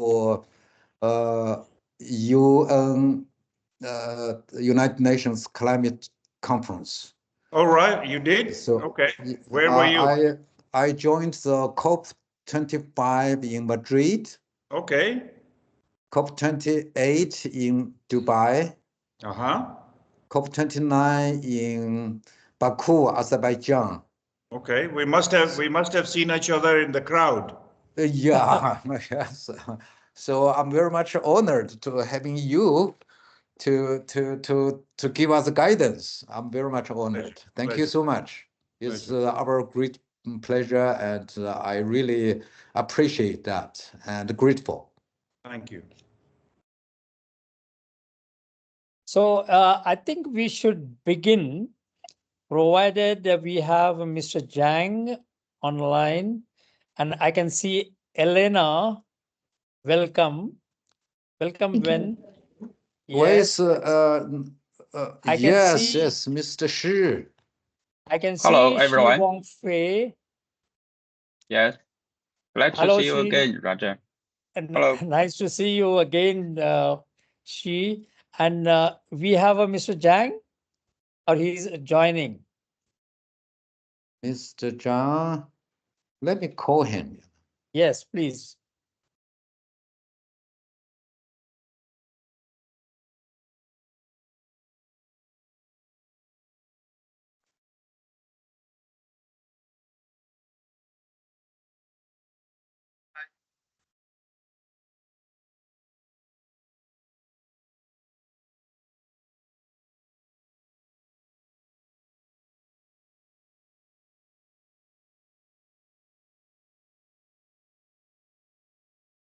for UN United Nations Climate Conference. All right, you did? So okay. Where were you? I joined the COP25 in Madrid. Okay. COP28 in Dubai. COP29 in Baku, Azerbaijan. Okay, we must have seen each other in the crowd. Yeah, yes. So I'm very much honored to having you to give us guidance. I'm very much honored. Thank you so much. It's our great pleasure, and I really appreciate that and grateful. Thank you. So I think we should begin, provided that we have Mr. Zhang online, and I can see Elena. Welcome. Welcome, Ben. Yes. Yes, yes, Mr. Shi. I can see Hello, everyone. Shi Wang Fei. Yes. Glad to see you again, Roger. Hello. Nice to see you again, Shi. And we have a Mr. Zhang, or he's joining. Mr. Zhang, let me call him. Yes, please.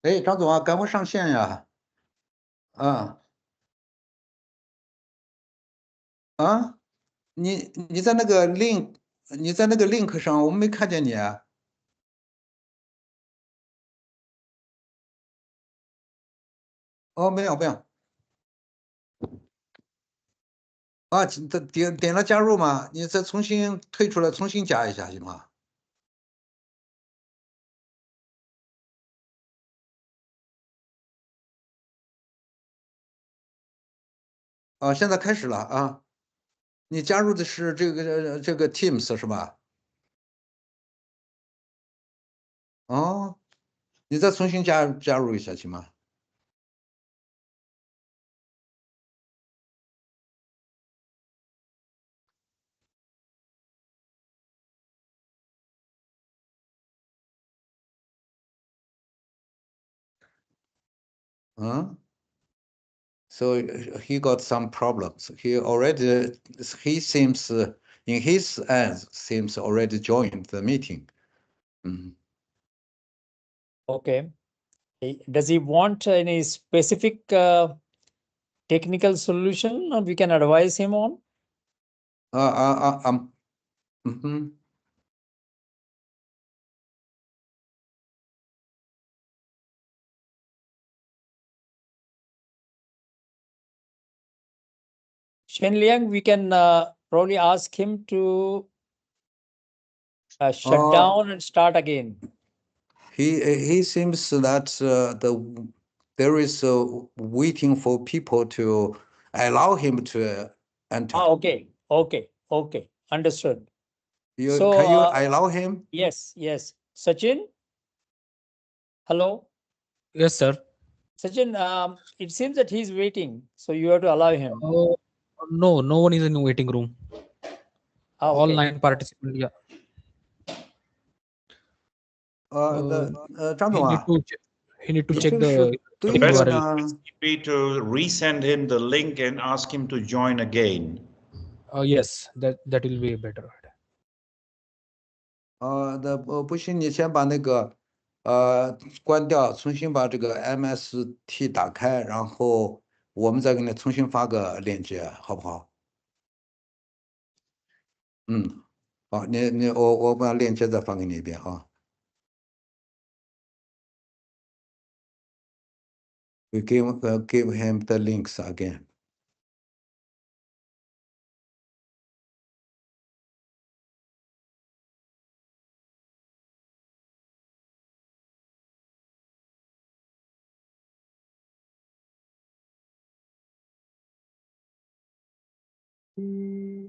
哎，张总啊，赶快上线呀！你在那个 link 上，我们没看见你啊。哦，没有。啊，点了加入吗？你再重新退出来，重新加一下行吗？啊，现在开始了啊！你加入的是这个 Teams 是吧？哦，你再重新加入一下行吗？So he got some problems. He seems in his end seems already joined the meeting. Okay. Does he want any specific technical solution, or we can advise him on? Shen Liang, we can probably ask him to shut down and start again. He seems that there is waiting for people to allow him to enter. Okay. Understood. Can you allow him? Yes. Sachin? Hello? Yes, sir. Sachin, it seems that he's waiting, so you have to allow him. No one is in the waiting room. All 9 participants, yeah. Zhang Dong, he need to check the URL. Be to resend him the link and ask him to join again. Yes, that will be better. 不行，你先把那个关掉，重新把这个 MST 打开，然后我们再给你重新发个链接，好不好？好，我把链接再发给你一遍啊。We give him the links again. Is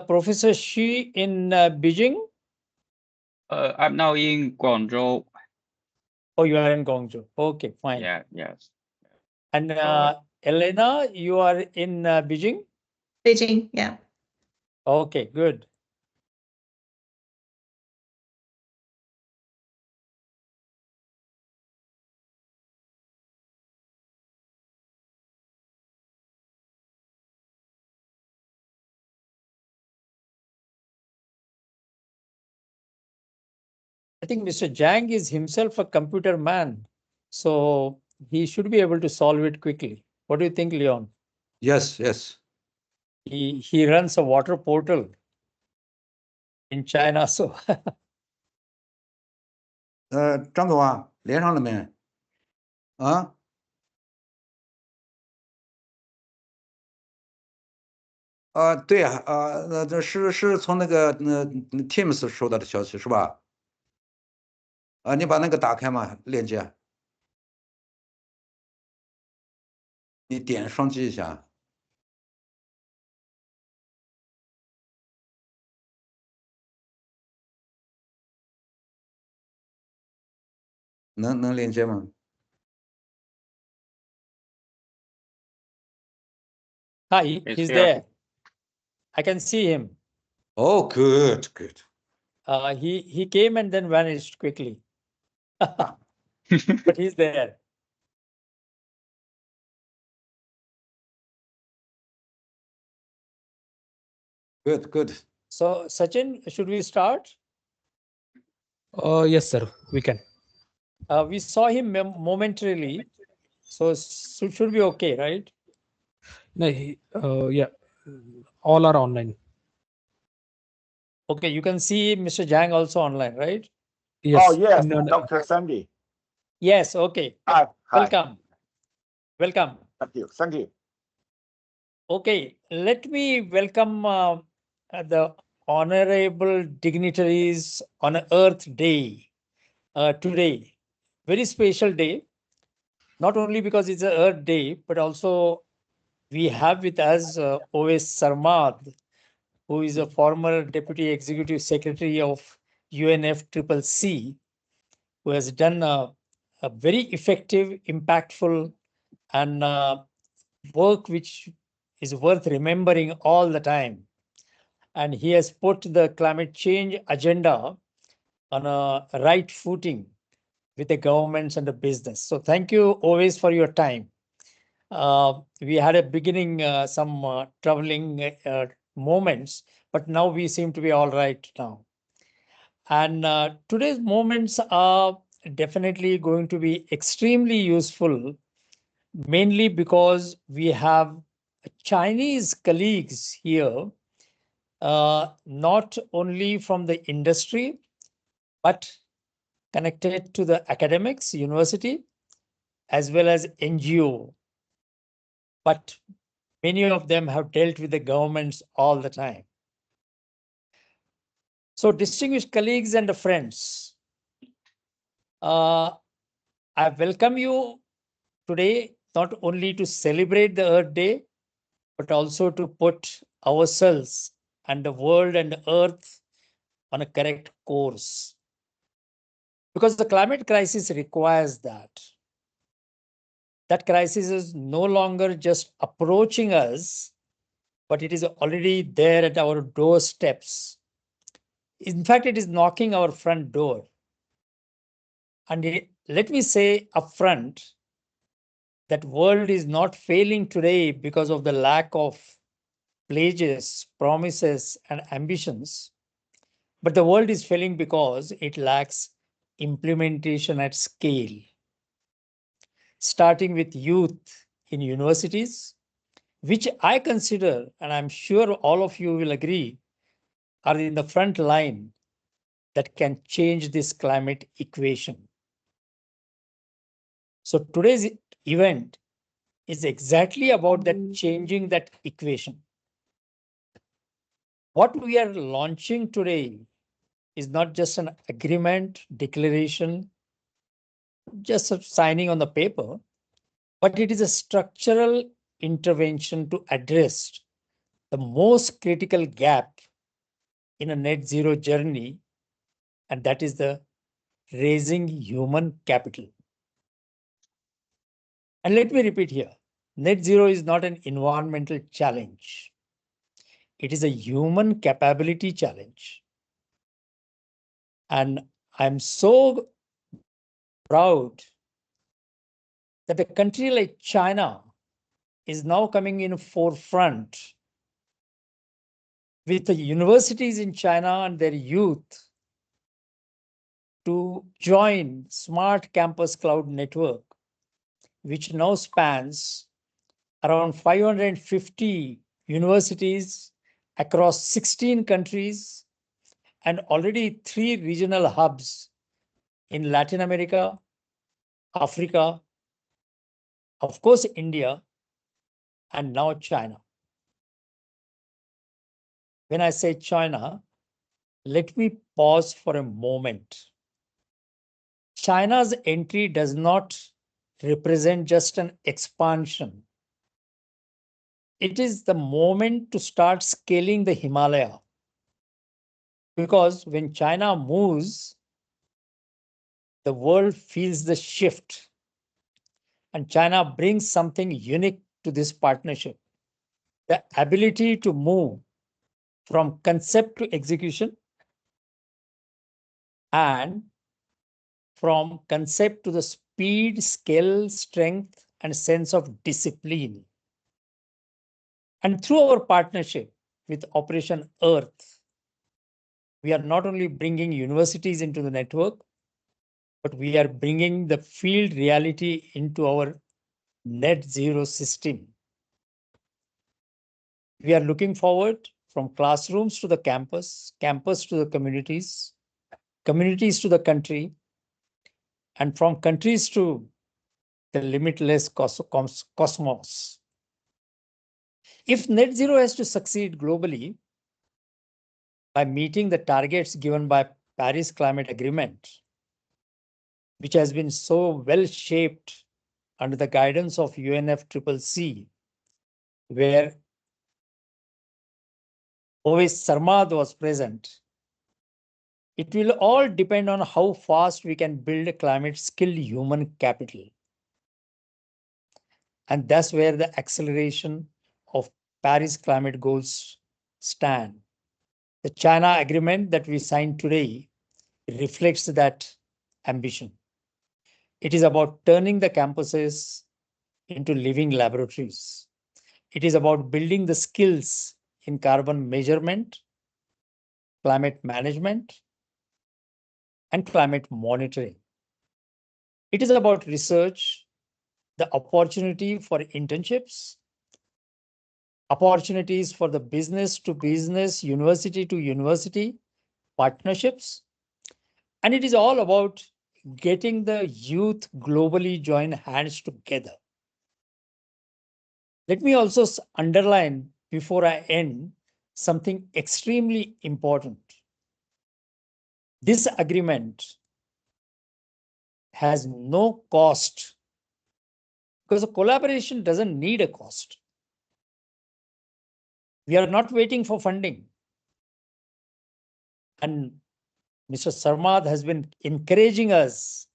Professor Xi in Beijing? I'm now in Guangzhou. Oh, you are in Guangzhou. Okay, fine. Yeah, yes. And Elena, you are in Beijing? Beijing, yeah. Okay, good. I think Mr. Zhang is himself a computer man, so he should be able to solve it quickly. What do you think, Leon? Yes, yes. He runs a water portal in China, so 张总啊，连上了没？啊？对呀，这是从那个Teams 收到的消息是吧？你把那个打开嘛，链接，你点双击一下，能连接吗？ Hi, he's there. I can see him. Oh, good, good. He came and then vanished quickly. But he's there. Good, good. So, Sachin, should we start? Yes, sir. We can. We saw him momentarily, so should be okay, right? No, yeah. All are online. Okay, you can see Mr. Zhang also online, right? Yes. Oh, yes, No, no. Dr. Sandy. Yes, okay. Hi. Welcome. Welcome. Thank you. Thank you. Okay, let me welcome the honorable dignitaries on Earth Day today. Very special day, not only because it's a Earth Day, but also we have with us O.S. Sarmad, who is a former Deputy Executive Secretary of UNFCCC, who has done a very effective, impactful, and work which is worth remembering all the time. And he has put the climate change agenda on a right footing with the governments and the business. So thank you always for your time. We had a beginning, some troubling moments, but now we seem to be all right now. And today's moments are definitely going to be extremely useful, mainly because we have Chinese colleagues here, not only from the industry, but connected to the academics, university, as well as NGO. But many of them have dealt with the governments all the time. So distinguished colleagues and friends, I welcome you today, not only to celebrate the Earth Day, but also to put ourselves and the world and Earth on a correct course. Because the climate crisis requires that. That crisis is no longer just approaching us, but it is already there at our doorsteps. In fact, it is knocking our front door. And let me say upfront that world is not failing today because of the lack of pledges, promises, and ambitions, but the world is failing because it lacks implementation at scale. Starting with youth in universities, which I consider, and I'm sure all of you will agree, are in the front line that can change this climate equation. So today's event is exactly about that changing that equation. What we are launching today is not just an agreement, declaration, just a signing on the paper, but it is a structural intervention to address the most critical gap in a net zero journey, and that is the raising human capital. And let me repeat here, net zero is not an environmental challenge. It is a human capability challenge. And I'm so proud that a country like China is now coming in forefront with the universities in China and their youth to join Smart Campus Cloud Network, which now spans around 550 universities across 16 countries and already 3 regional hubs in Latin America, Africa, of course, India, and now China. When I say China, let me pause for a moment. China's entry does not represent just an expansion. It is the moment to start scaling the Himalaya. Because when China moves, the world feels the shift. And China brings something unique to this partnership. The ability to move from concept to execution and from concept to the speed, scale, strength, and sense of discipline. And through our partnership with Operation Earth, we are not only bringing universities into the network, but we are bringing the field reality into our net zero system. We are looking forward from classrooms to the campus, campus to the communities, communities to the country, and from countries to the limitless cosmos. If net zero has to succeed globally by meeting the targets given by Paris Climate Agreement, which has been so well shaped under the guidance of UNFCCC, where always Sarmad was present, it will all depend on how fast we can build a climate-skilled human capital. And that's where the acceleration of Paris climate goals stand. The China agreement that we signed today reflects that ambition. It is about turning the campuses into living laboratories. It is about building the skills in carbon measurement, climate management, and climate monitoring. It is about research, the opportunity for internships, opportunities for the business to business, university to university partnerships. And it is all about getting the youth globally join hands together. Let me also underline before I end something extremely important. This agreement has no cost because a collaboration doesn't need a cost. We are not waiting for funding. And Mr. Sarmad has been encouraging us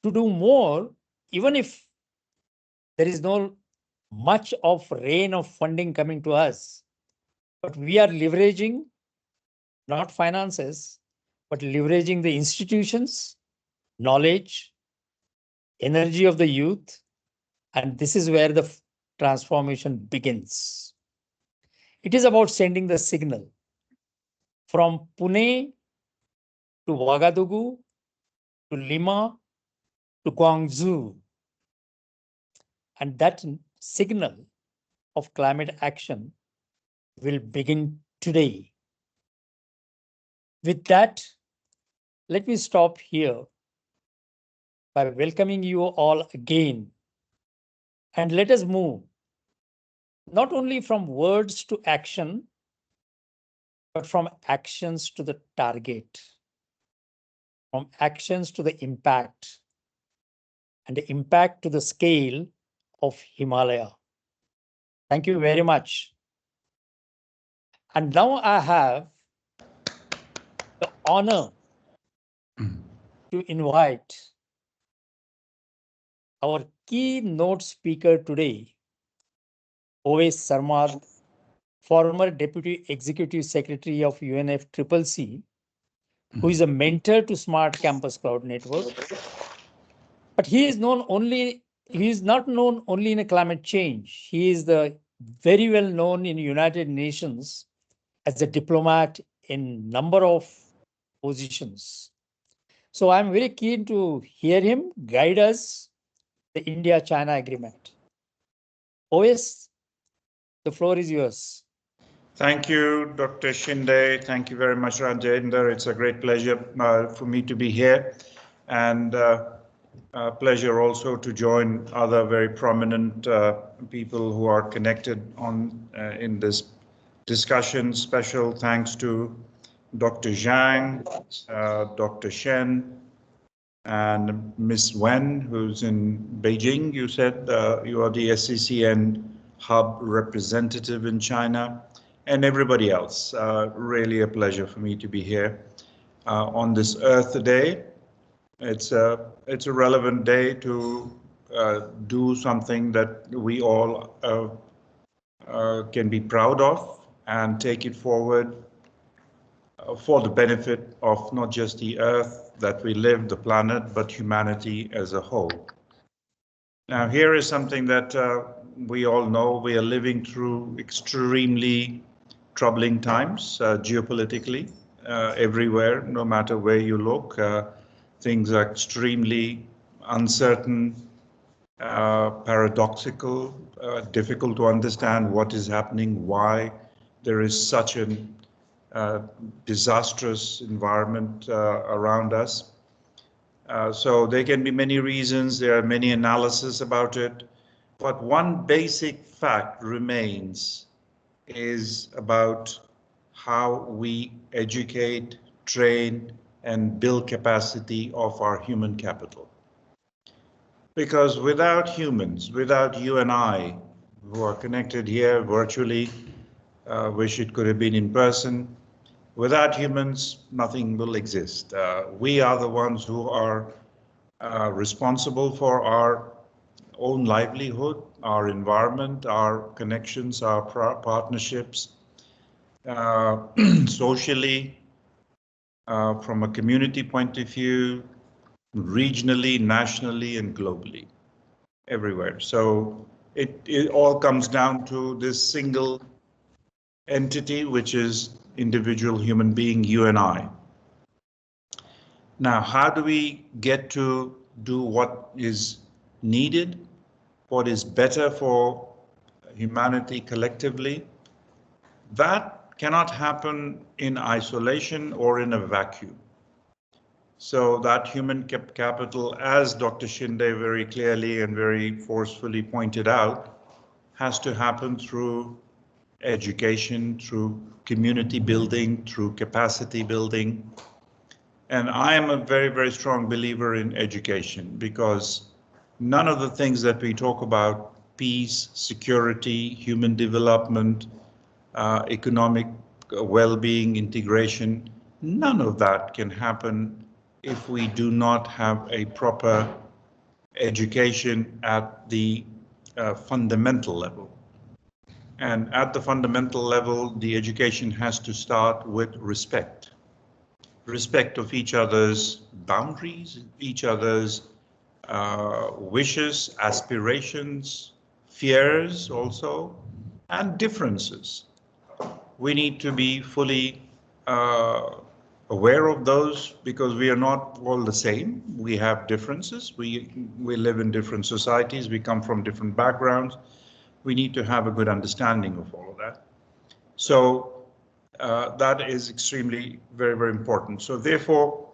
to do more, even if there is no much of rain of funding coming to us. But we are leveraging not finances, but leveraging the institutions, knowledge, energy of the youth. And this is where the transformation begins. It is about sending the signal from Pune to Ouagadougou to Lima to Guangzhou. And that signal of climate action will begin today. With that, let me stop here by welcoming you all again And let us move not only from words to action, but from actions to the target, from actions to the impact, and the impact to the scale of Himalaya. Thank you very much. And now I have the honor to invite our keynote speaker today, Oves Sarmad, former Deputy Executive Secretary of UNFCCC, who is a mentor to Smart Campus Cloud Network. But he is not known only in climate change. He is very well known in United Nations as a diplomat in number of positions. So I'm very keen to hear him guide us the India-China agreement. Oves, the floor is yours. Thank you, Dr. Shinde. Thank you very much, Rajendra. It's a great pleasure for me to be here, and a pleasure also to join other very prominent people who are connected in this discussion. Special thanks to Dr. Zhang, Dr. Shen, and Ms. Wen, who's in Beijing. You said you are the SCCN hub representative in China, and everybody else. Really a pleasure for me to be here on this Earth Day. It's a relevant day to do something that we all can be proud of and take it forward for the benefit of not just the Earth that we live, the planet, but humanity as a whole. Now, here is something that we all know. We are living through extremely troubling times geopolitically everywhere, no matter where you look. Things are extremely uncertain, paradoxical, difficult to understand what is happening, why there is such a disastrous environment around us. So there can be many reasons, there are many analyses about it, but one basic fact remains is about how we educate, train, and build capacity of our human capital. Because without humans, without you and I, who are connected here virtually, wish it could have been in person, without humans, nothing will exist. We are the ones who are responsible for our own livelihood, our environment, our connections, our partnerships, socially, from a community point of view, regionally, nationally, and globally, everywhere. So it all comes down to this single entity, which is individual human being, you and I. Now, how do we get to do what is needed, what is better for humanity collectively? That cannot happen in isolation or in a vacuum. So that human capital, as Dr. Shinde very clearly and very forcefully pointed out, has to happen through education, through community building, through capacity building. And I am a very, very strong believer in education, because none of the things that we talk about, peace, security, human development, economic well-being, integration, none of that can happen if we do not have a proper education at the fundamental level. And at the fundamental level, the education has to start with respect. Respect of each other's boundaries, each other's wishes, aspirations, fears also, and differences. We need to be fully aware of those, because we are not all the same. We have differences. We live in different societies. We come from different backgrounds. We need to have a good understanding of all of that. So that is extremely very, very important. So therefore,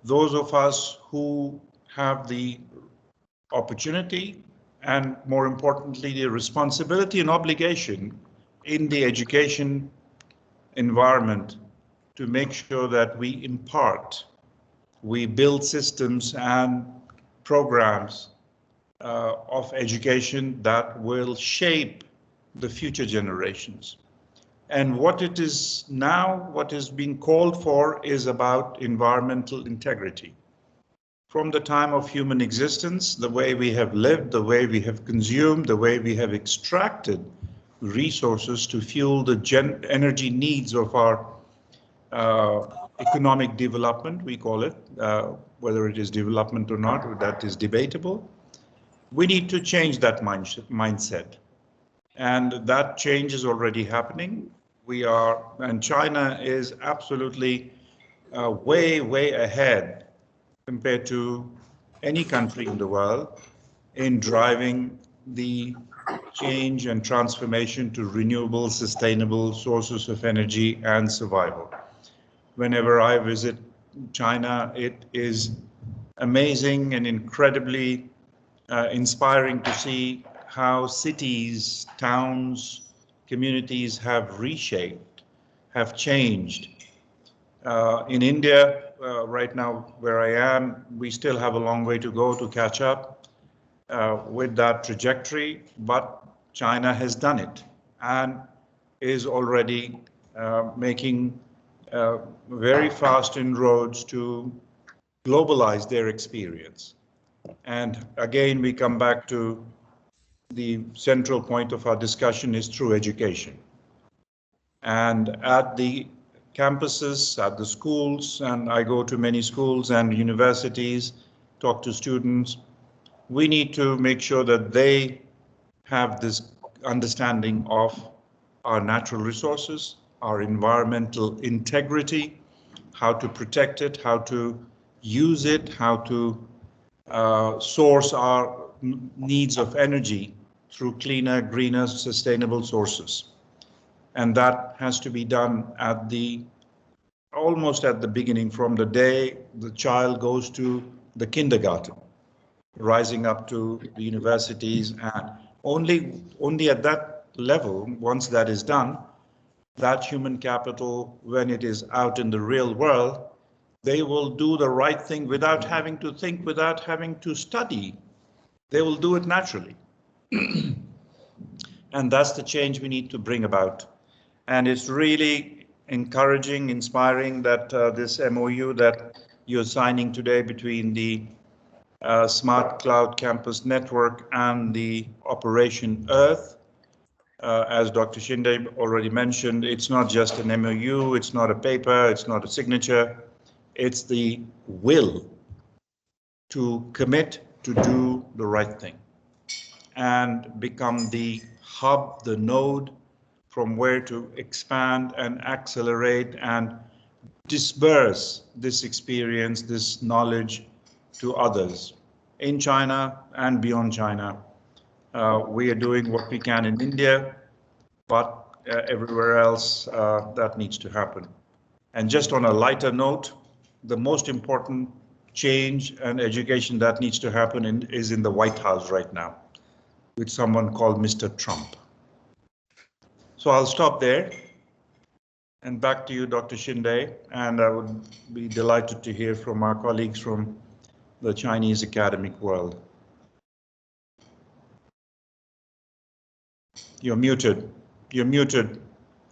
those of us who have the opportunity and more importantly, the responsibility and obligation in the education environment to make sure that we impart, we build systems and programs of education that will shape the future generations. And what it is now, what is being called for is about environmental integrity. From the time of human existence, the way we have lived, the way we have consumed, the way we have extracted resources to fuel the energy needs of our economic development, we call it, whether it is development or not, that is debatable. We need to change that mindset. And that change is already happening. And China is absolutely way ahead compared to any country in the world in driving the change and transformation to renewable, sustainable sources of energy and survival. Whenever I visit China, it is amazing and incredibly inspiring to see how cities, towns, communities have reshaped, have changed. In India, right now where I am, we still have a long way to go to catch up with that trajectory, but China has done it and is already making very fast inroads to globalize their experience. And again, we come back to the central point of our discussion is through education. And at the campuses, at the schools, and I go to many schools and universities, talk to students, we need to make sure that they have this understanding of our natural resources, our environmental integrity, how to protect it, how to use it, how to source our needs of energy through cleaner, greener, sustainable sources. And that has to be done at almost at the beginning, from the day the child goes to the kindergarten, rising up to the universities, and only at that level, once that is done, that human capital, when it is out in the real world, they will do the right thing without having to think, without having to study. They will do it naturally. And that's the change we need to bring about. And it's really encouraging, inspiring that this MOU that you're signing today between the Smart Cloud Campus Network and the Operation Earth. As Dr. Shinde already mentioned, it's not just an MOU, it's not a paper, it's not a signature, it's the will to commit to do the right thing and become the hub, the node from where to expand and accelerate and disperse this experience, this knowledge to others in China and beyond China. We are doing what we can in India, but everywhere else that needs to happen. And just on a lighter note, the most important change and education that needs to happen is in the White House right now, with someone called Mr. Trump. So I'll stop there. And back to you, Dr. Shinde, and I would be delighted to hear from our colleagues from the Chinese academic world. You're muted. You're muted.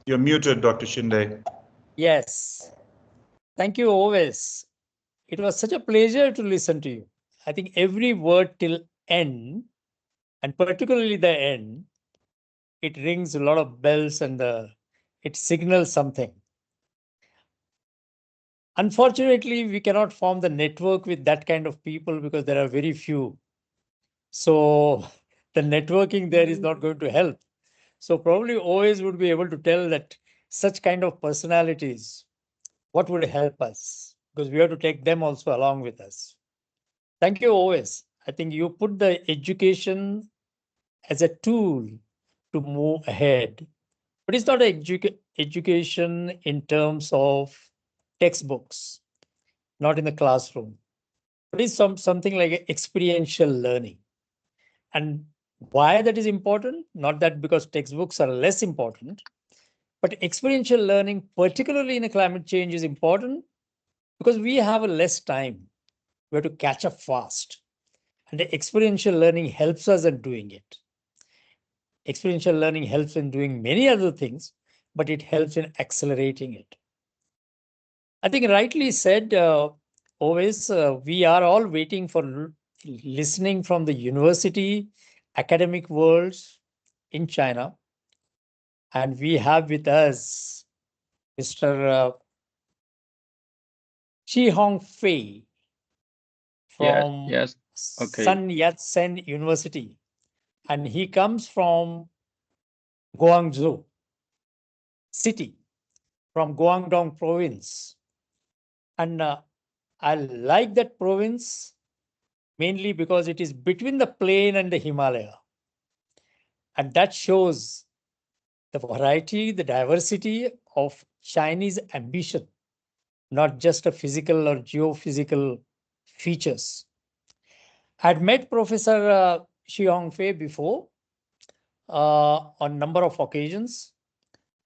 You're muted, Dr. Shinde. Yes. Thank you always. It was such a pleasure to listen to you. I think every word till end, and particularly the end, it rings a lot of bells and it signals something. Unfortunately, we cannot form the network with that kind of people because there are very few. So the networking there is not going to help. So probably always would be able to tell that such kind of personalities, what would help us? Because we have to take them also along with us. Thank you always. I think you put the education as a tool to move ahead. But it's not education in terms of textbooks, not in the classroom. But it's something like experiential learning. And Why that is important? Not that because textbooks are less important, but experiential learning, particularly in a climate change, is important because we have a less time. We have to catch up fast. And the experiential learning helps us in doing it. Experiential learning helps in doing many other things, but it helps in accelerating it. I think rightly said, always, we are all waiting for listening from the university, academic worlds in China. And we have with us Mr. Chi Hong Fei from Yes. Okay. Sun Yat-sen University. And he comes from Guangzhou city, from Guangdong province. And I like that province mainly because it is between the plain and the Himalaya. And that shows the variety, the diversity of Chinese ambition, not just a physical or geophysical features. I'd met Professor Shi Hongfei before on number of occasions,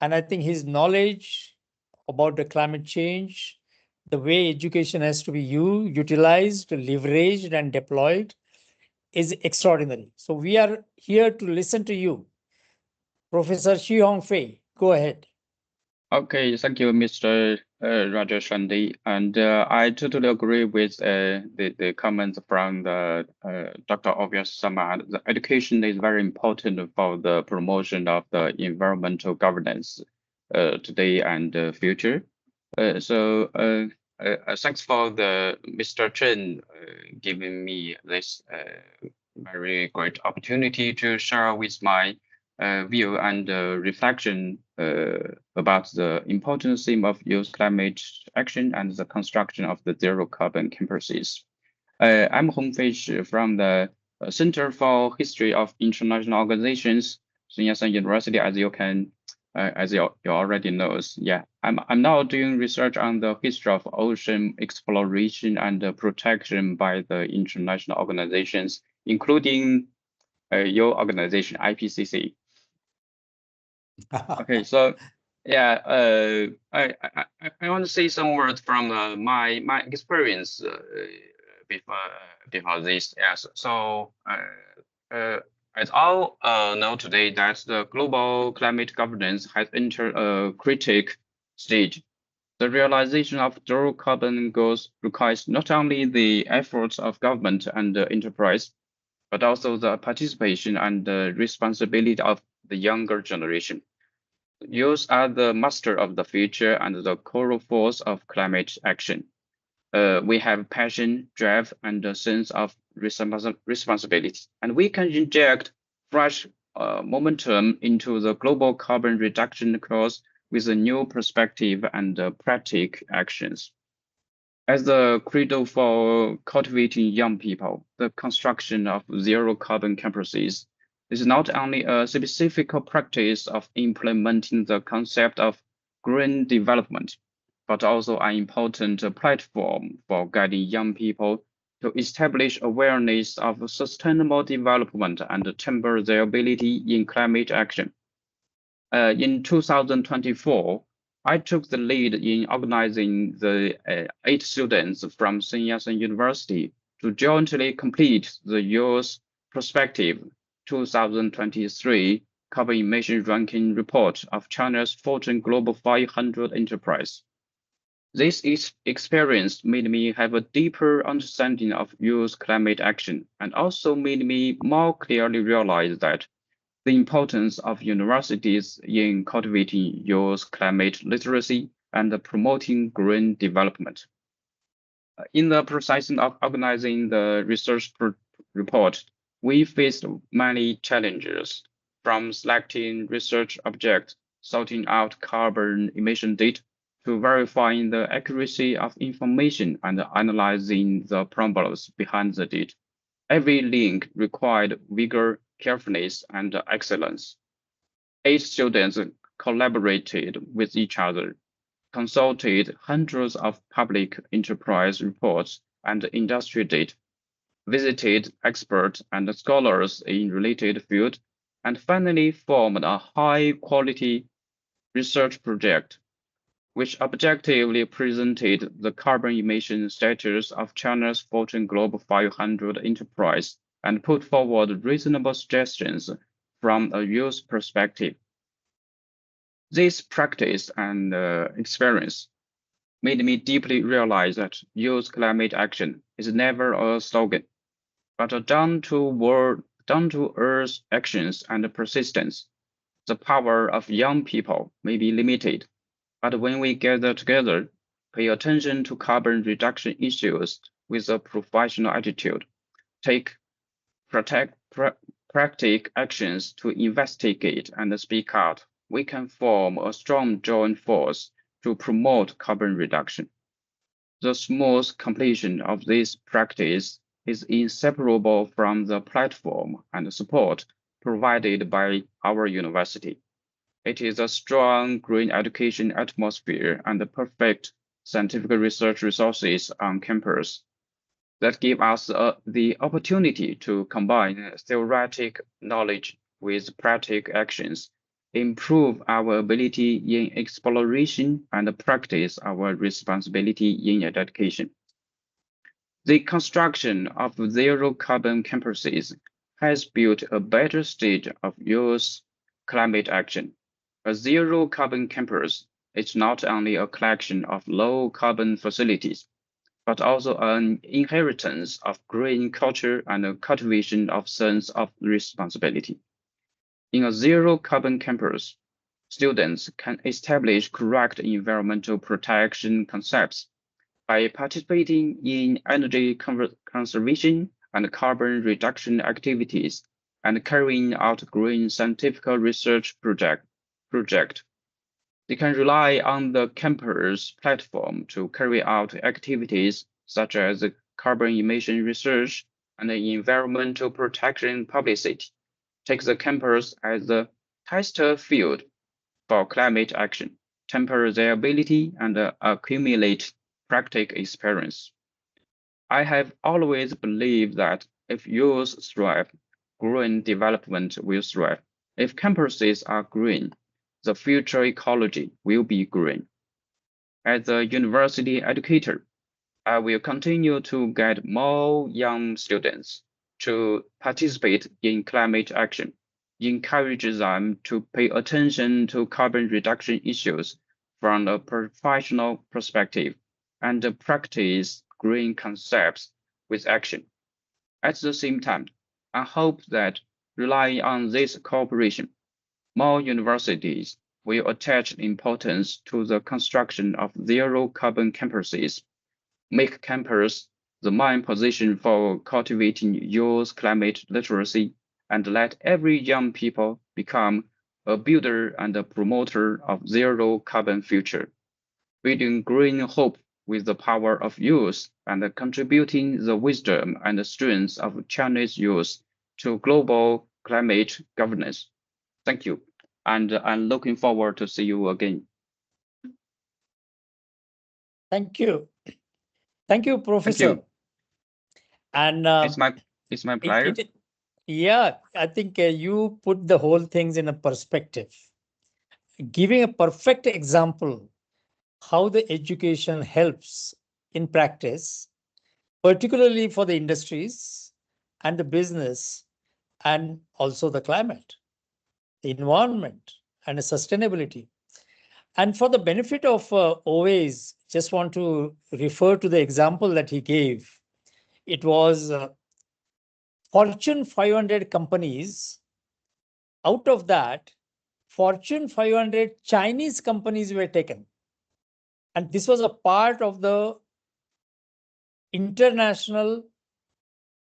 and I think his knowledge about the climate change, the way education has to be utilized, leveraged, and deployed is extraordinary. So we are here to listen to you. Professor Shi Hongfei, go ahead. Okay, thank you, Mr. Roger Shandy. And I totally agree with the comments from the Dr. Obvious Sama. The education is very important for the promotion of the environmental governance today and future. So thanks for the Mr. Chen giving me this very great opportunity to share with my view and reflection about the important theme of youth climate action and the construction of the zero carbon campuses. I'm Hong Fei Shi from the Center for History of International Organizations, Sun Yat-sen University, as you already knows. Yeah, I'm now doing research on the history of ocean exploration and protection by the international organizations, including your organization, IPCC. Okay, so yeah, I want to say some words from my experience before this. Yes, so as all know today that the global climate governance has entered a critical stage. The realization of zero carbon goals requires not only the efforts of government and enterprise, but also the participation and the responsibility of the younger generation. Youth are the master of the future and the core force of climate action. We have passion, drive, and a sense of responsibility, and we can inject fresh momentum into the global carbon reduction course with a new perspective and practical actions. As the cradle for cultivating young people, the construction of zero carbon campuses is not only a specific practice of implementing the concept of green development, but also an important platform for guiding young people to establish awareness of sustainable development and temper their ability in climate action. In 2024, I took the lead in organizing the 8 students from Sun Yat-sen University to jointly complete the Youth Perspective 2023 Carbon Emission Ranking Report of China's Fortune Global 500 Enterprise. This experience made me have a deeper understanding of youth climate action and also made me more clearly realize that the importance of universities in cultivating youth climate literacy and promoting green development. In the process of organizing the research report, we faced many challenges, from selecting research objects, sorting out carbon emission data, to verifying the accuracy of information and analyzing the problems behind the data. Every link required vigor, carefulness, and excellence. 8 students collaborated with each other, consulted hundreds of public enterprise reports and industry data, visited experts and scholars in related fields, and finally formed a high-quality research project, which objectively presented the carbon emission status of China's Fortune Global 500 enterprise and put forward reasonable suggestions from a youth perspective. This practice and experience made me deeply realize that youth climate action is never a slogan, but a down-to-earth actions and persistence. The power of young people may be limited, but when we gather together, pay attention to carbon reduction issues with a professional attitude, take practical actions to investigate and speak out, we can form a strong joint force to promote carbon reduction. The smooth completion of this practice is inseparable from the platform and support provided by our university. It is a strong green education atmosphere and the perfect scientific research resources on campus that give us the opportunity to combine theoretic knowledge with practical actions, improve our ability in exploration, and practice our responsibility in education. The construction of zero carbon campuses has built a better stage of youth climate action. A zero carbon campus is not only a collection of low carbon facilities, but also an inheritance of green culture and a cultivation of sense of responsibility. In a zero carbon campus, students can establish correct environmental protection concepts by participating in energy conservation and carbon reduction activities and carrying out green scientific research project. They can rely on the campus platform to carry out activities such as carbon emission research and environmental protection publicity. Take the campus as the test field for climate action, temper their ability, and accumulate practical experience. I have always believed that if youth thrive, green development will thrive. If campuses are green, the future ecology will be green. As a university educator, I will continue to guide more young students to participate in climate action, encourage them to pay attention to carbon reduction issues from a professional perspective, and practice green concepts with action. At the same time, I hope that relying on this cooperation, more universities will attach importance to the construction of zero carbon campuses, make campus the main position for cultivating youth climate literacy, and let every young people become a builder and a promoter of zero carbon future, building green hope with the power of youth and contributing the wisdom and strength of Chinese youth to global climate governance. Thank you, and I'm looking forward to see you again. Thank you. Thank you, Professor. Thank you. And it's my pleasure. Yeah, I think you put the whole things in a perspective, giving a perfect example how the education helps in practice, particularly for the industries and the business, and also the climate, the environment, and the sustainability. And for the benefit of always, just want to refer to the example that he gave. It was Fortune 500 companies. Out of that, Fortune 500 Chinese companies were taken. And this was a part of the international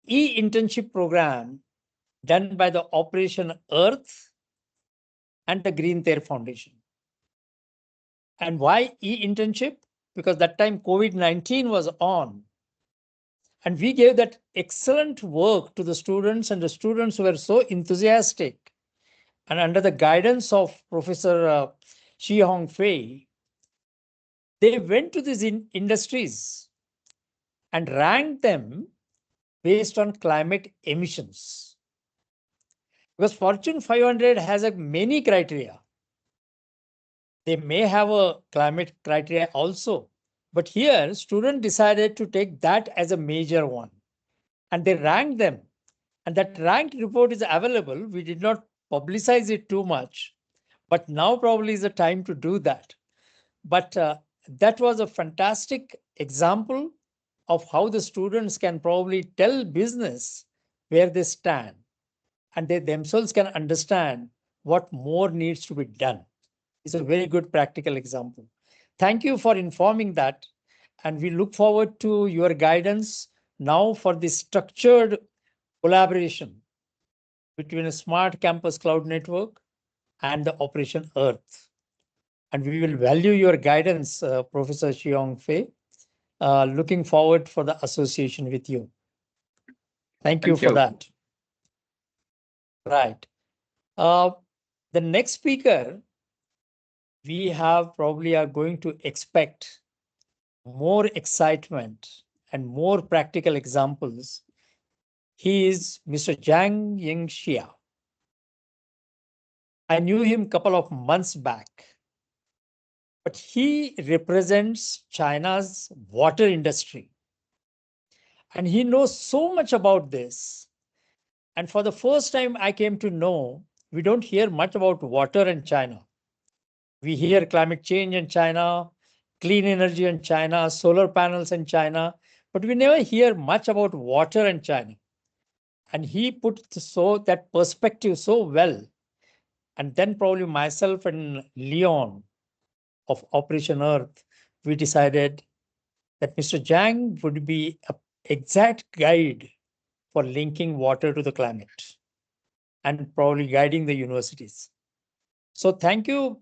e-internship program done by the Operation Earth and the Green TERRE Foundation. And why e-internship? Because that time COVID-19 was on. And we gave that excellent work to the students, and the students were so enthusiastic. And under the guidance of Professor Shi Hong Fei, they went to these industries and ranked them based on climate emissions. Because Fortune 500 has a many criteria. They may have a climate criteria also, but here students decided to take that as a major one, and they ranked them. And that ranked report is available. We did not publicize it too much, but now probably is the time to do that. But that was a fantastic example of how the students can probably tell business where they stand, and they themselves can understand what more needs to be done. It's a very good practical example. Thank you for informing that. And we look forward to your guidance now for the structured collaboration between a smart campus cloud network and the Operation Earth. And we will value your guidance, Professor Xiong Fei. Looking forward for the association with you. Thank you for that. Right. The next speaker, we have probably are going to expect more excitement and more practical examples. He is Mr. Zhang Yingxia. I knew him a couple of months back, but he represents China's water industry. And he knows so much about this. And for the first time, I came to know we don't hear much about water in China. We hear climate change in China, clean energy in China, solar panels in China, but we never hear much about water in China. And he put that perspective so well. And then probably myself and Leon of Operation Earth, we decided that Mr. Zhang would be an exact guide for linking water to the climate and probably guiding the universities. So thank you,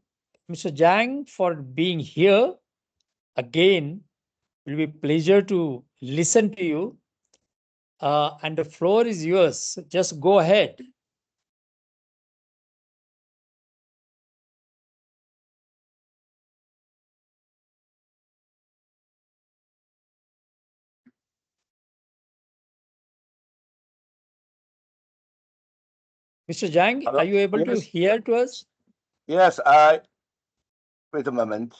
Mr. Zhang, for being here. Again, it will be a pleasure to listen to you. And the floor is yours. Just go ahead. Mr. Zhang, Hello? are you able to Yes. hear to us? Yes, wait a moment.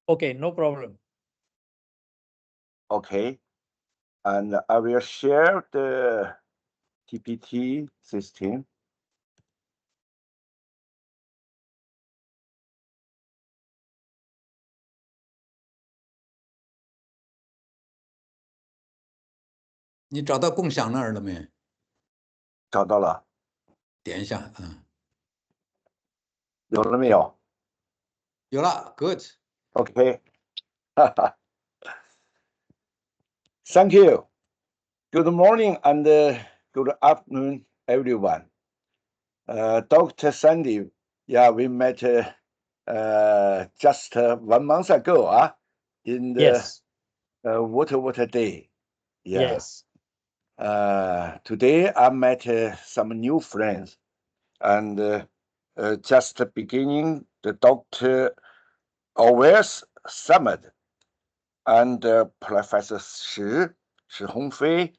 Okay, no problem. Okay. And I will share the TPT system.你找到共享那儿了没？找到了，点一下，有了没有有了 ，good。 ？Okay. Thank you. Good morning and good afternoon, everyone. Dr. Sandy, yeah, we met just 1 month ago in the Yes. Water Day. Yeah. Yes. Today I met some new friends, and just beginning the Dr. Always Summit, and Professor Shi Hongfei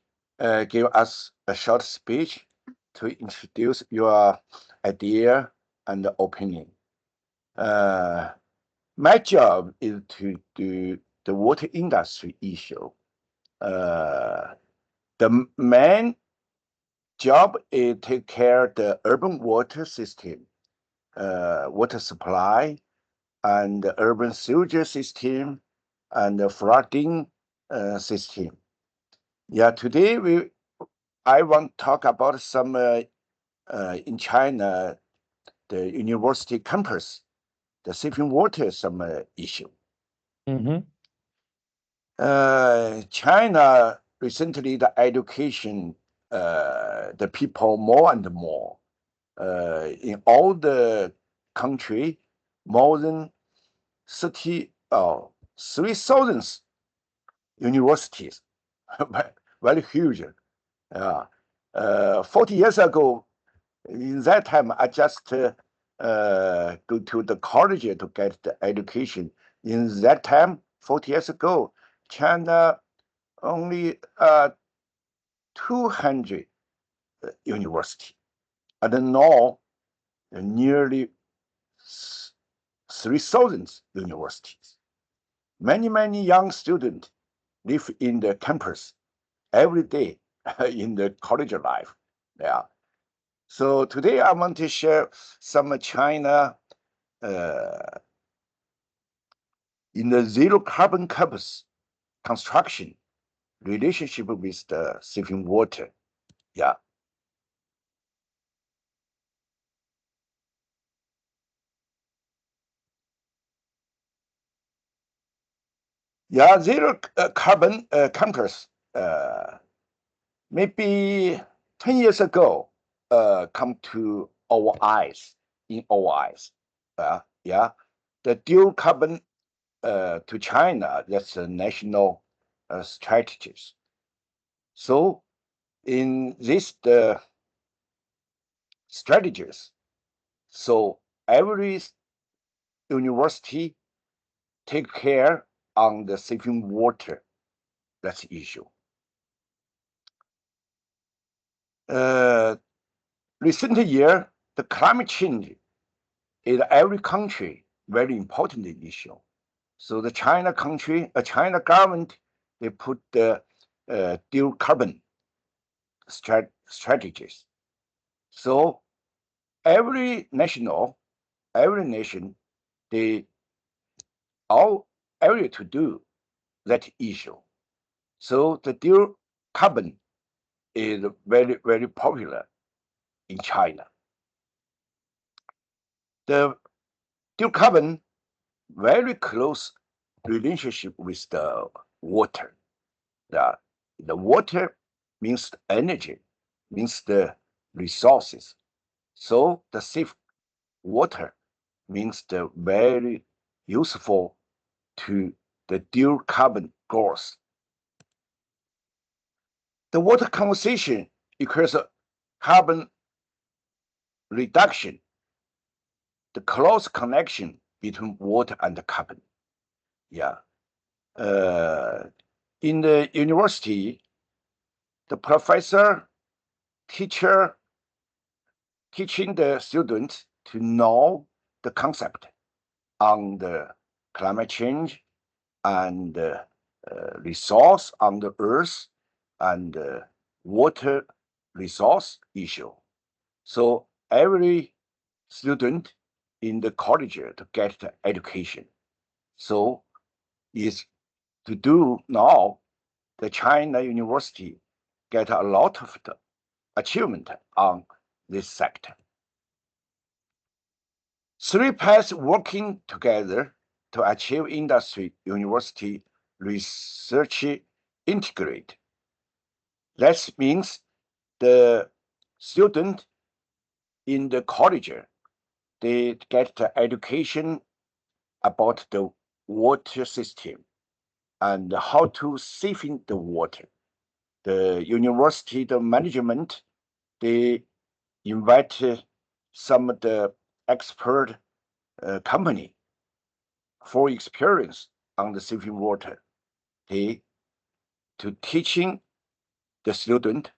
gave us a short speech to introduce your idea and opinion. My job is to do the water industry issue. The main job is take care of the urban water system, water supply, and the urban sewage system, and the flooding system. Yeah, today I want to talk about some in China, the university campus, the safe water some issue. China recently the education the people more and more in all the country, more than 3,000 universities, very huge. 40 years ago, in that time, I just go to the college to get the education. In that time, 40 years ago, China only 200 universities, and now nearly 3,000 universities. Many young students live in the campus every day in the college life. Yeah. So today I want to share some China in the zero carbon campus construction relationship with the saving water. Yeah. Yeah, zero carbon campus maybe 10 years ago come to our eyes, in our eyes. Yeah, the dual carbon to China, that's a national strategies. So in this strategies, so every university take care on the saving water. That's the issue. Recent year, the climate change in every country very important issue. So the China government, they put the dual carbon strategies. So every nation, they all area to do that issue. So the dual carbon is very popular in China. The dual carbon very close relationship with the water. The water means energy, means the resources. So the safe water means the very useful to the dual carbon goals. The water conservation equals carbon reduction, the close connection between water and carbon. Yeah. In the university, the professor, teacher, teaching the students to know the concept on the climate change and resource on the earth and water resource issue. So every student in the college to get the education. So is to do now the China university get a lot of the achievement on this sector. Three paths working together to achieve industry university research integrate. That means the student in the college, they get the education about the water system and how to save in the water. The university, the management, they invite some of the expert company for experience on the saving water. They to teaching the student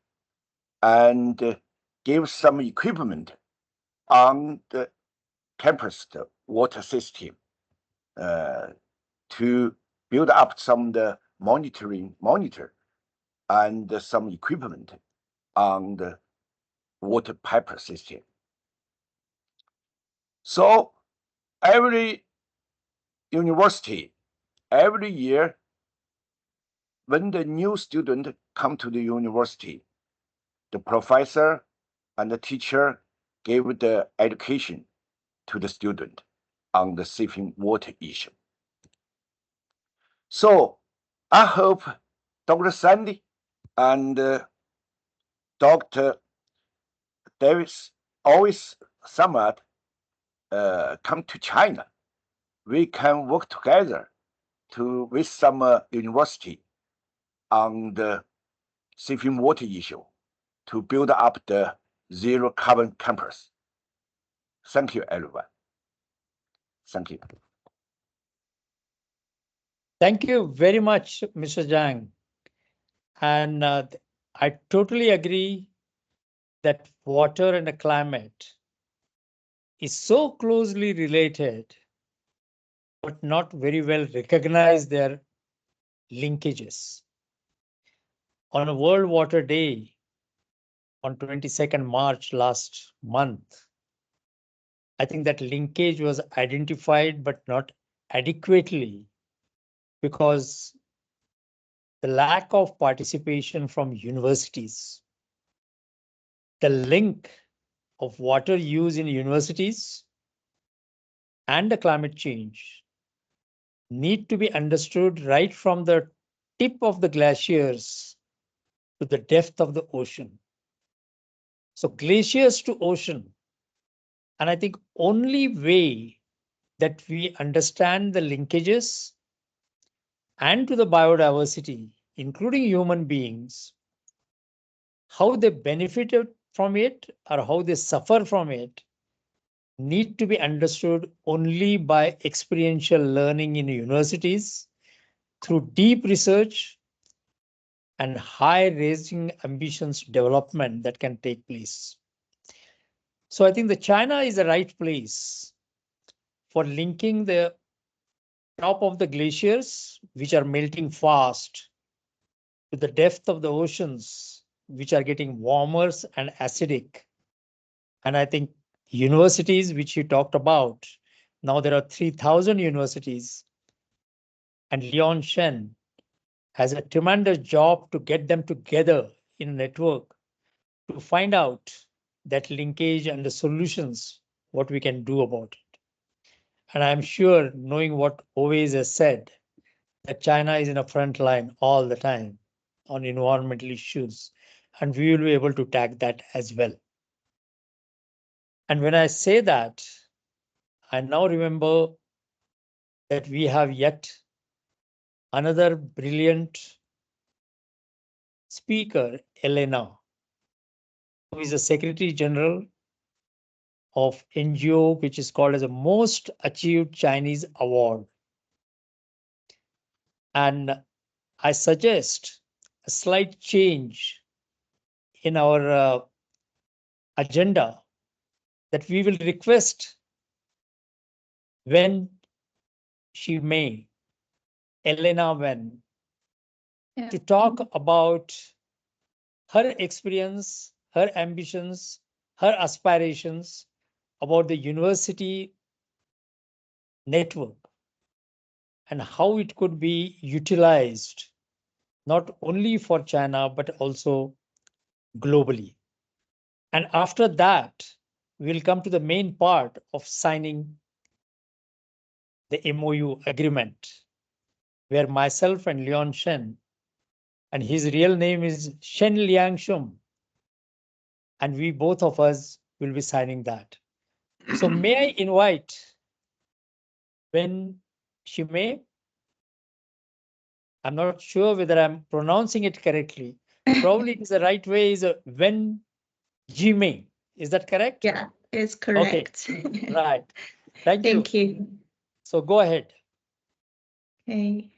and give some equipment on the campus the water system to build up some the monitor and some equipment on the water pipe system. So every university, every year, when the new student come to the university, the professor and the teacher gave the education to the student on the saving water issue. So I hope Dr. Sandy and Dr. Davis always summer come to China. We can work together with some university on the saving water issue to build up the zero carbon campus. Thank you, everyone. Thank you. Thank you very much, Mr. Zhang. And I totally agree that water and the climate is so closely related, but not very well recognize their linkages. On a World Water Day on 22nd March last month, I think that linkage was identified, but not adequately, because the lack of participation from universities, the link of water use in universities and the climate change need to be understood right from the tip of the glaciers to the depth of the ocean. So glaciers to ocean. And I think only way that we understand the linkages and to the biodiversity, including human beings, how they benefited from it or how they suffer from it, need to be understood only by experiential learning in universities through deep research and high raising ambitions development that can take place. So I think the China is the right place for linking the top of the glaciers, which are melting fast, to the depth of the oceans, which are getting warmer and acidic. And I think universities, which you talked about, now there are 3,000 universities, and Leon Shen has a tremendous job to get them together in a network to find out that linkage and the solutions, what we can do about it. And I'm sure, knowing what Oways has said, that China is in a front line all the time on environmental issues, and we will be able to tag that as well. And when I say that, I now remember that we have yet another brilliant speaker, Elena, who is the Secretary General of NGO, which is called as the Most Achieved Chinese Award. And I suggest a slight change in our agenda, that we will request when she may, Elena Wen, to talk about her experience, her ambitions, her aspirations about the university network and how it could be utilized not only for China, but also globally. And after that, we'll come to the main part of signing the MOU agreement, where myself and Leon Shen, and his real name is Shen Liangshum, and we both of us will be signing that. So may I invite, when she may, I'm not sure whether I'm pronouncing it correctly. Probably it is the right way, is when Jime. Is that correct? Yeah, it's correct. Okay. Right. Thank you. Thank you. So go ahead. Okay,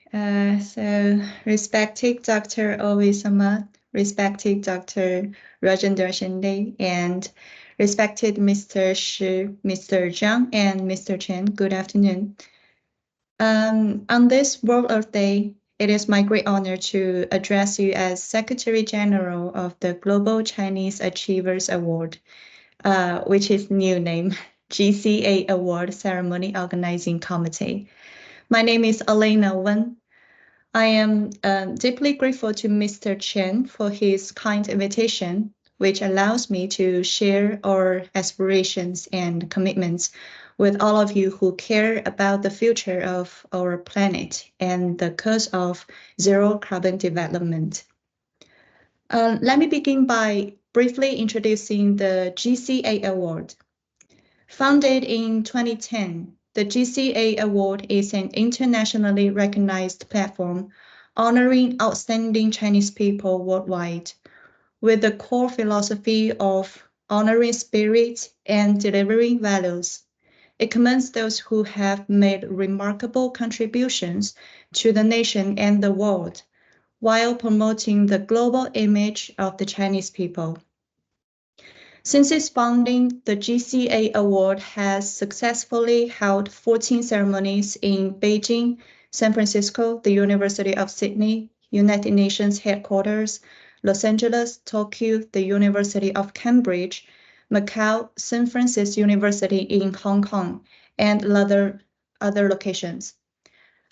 so respected Dr. Owe-sama, respected Dr. Rajendra Shinde, and respected Mr. Shi, Mr. Zhang, and Mr. Chen, good afternoon. On this World Earth Day, it is my great honor to address you as Secretary General of the Global Chinese Achievers Award, which is new name, GCA Award Ceremony Organizing Committee. My name is Elena Wen. I am deeply grateful to Mr. Chen for his kind invitation, which allows me to share our aspirations and commitments with all of you who care about the future of our planet and the cause of zero carbon development. Let me begin by briefly introducing the GCA Award. Founded in 2010, the GCA Award is an internationally recognized platform honoring outstanding Chinese people worldwide, with the core philosophy of honoring spirit and delivering values. It commends those who have made remarkable contributions to the nation and the world, while promoting the global image of the Chinese people. Since its founding, the GCA Award has successfully held 14 ceremonies in Beijing, San Francisco, the University of Sydney, United Nations headquarters, Los Angeles, Tokyo, the University of Cambridge, Macau, St. Francis University in Hong Kong, and other locations.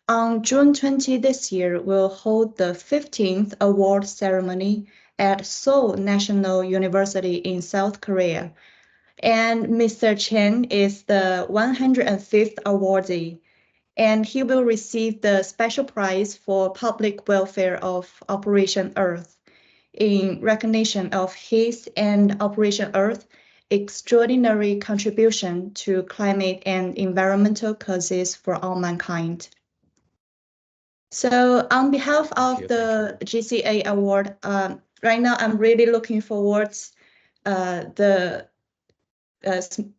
On June 20 this year, we'll hold the 15th award ceremony at Seoul National University in South Korea. And Mr. Chen is the 105th awardee, and he will receive the special prize for public welfare of Operation Earth in recognition of his and Operation Earth extraordinary contribution to climate and environmental causes for all mankind. So on behalf of the GCA Award, right now I'm really looking forward the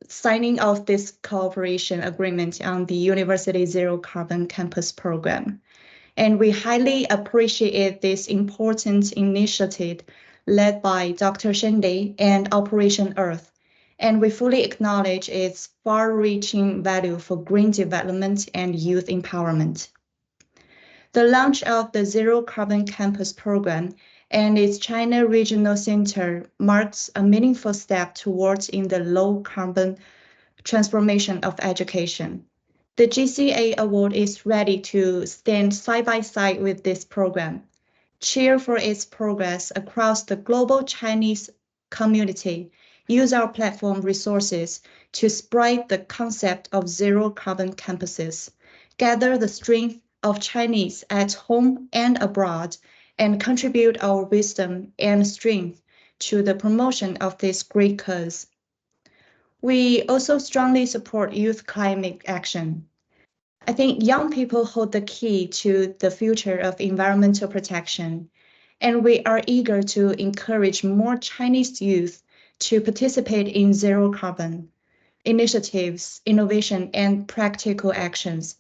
signing of this cooperation agreement on the University Zero Carbon Campus Program. And we highly appreciate this important initiative led by Dr. Shende and Operation Earth. And we fully acknowledge its far-reaching value for green development and youth empowerment. The launch of the Zero Carbon Campus Program and its China Regional Center marks a meaningful step towards in the low-carbon transformation of education. The GCA Award is ready to stand side by side with this program, cheer for its progress across the global Chinese community, use our platform resources to spread the concept of zero carbon campuses, gather the strength of Chinese at home and abroad, and contribute our wisdom and strength to the promotion of this great cause. We also strongly support youth climate action. I think young people hold the key to the future of environmental protection, and we are eager to encourage more Chinese youth to participate in zero carbon initiatives, innovation, and practical actions.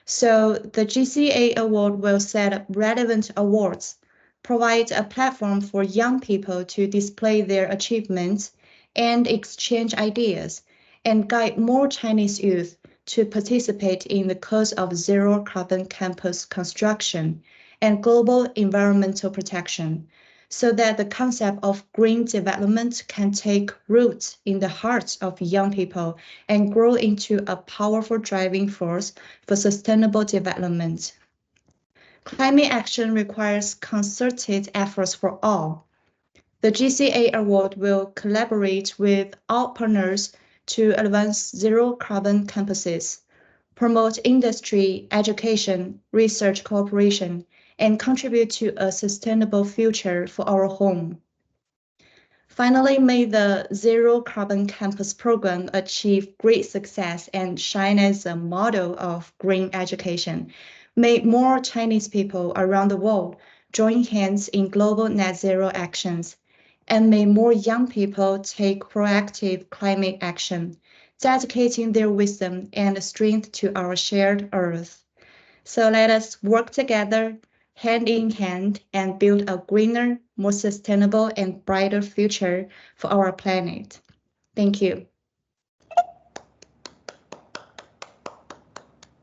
So the GCA Award will set up relevant awards, provide a platform for young people to display their achievements and exchange ideas, and guide more Chinese youth to participate in the cause of zero carbon campus construction and global environmental protection, so that the concept of green development can take root in the hearts of young people and grow into a powerful driving force for sustainable development. Climate action requires concerted efforts for all. The GCA Award will collaborate with all partners to advance zero carbon campuses, promote industry, education, research cooperation, and contribute to a sustainable future for our home. Finally, may the Zero Carbon Campus Program achieve great success and shine as a model of green education. May more Chinese people around the world join hands in global net zero actions, and may more young people take proactive climate action, dedicating their wisdom and strength to our shared Earth. So let us work together, hand in hand, and build a greener, more sustainable, and brighter future for our planet. Thank you.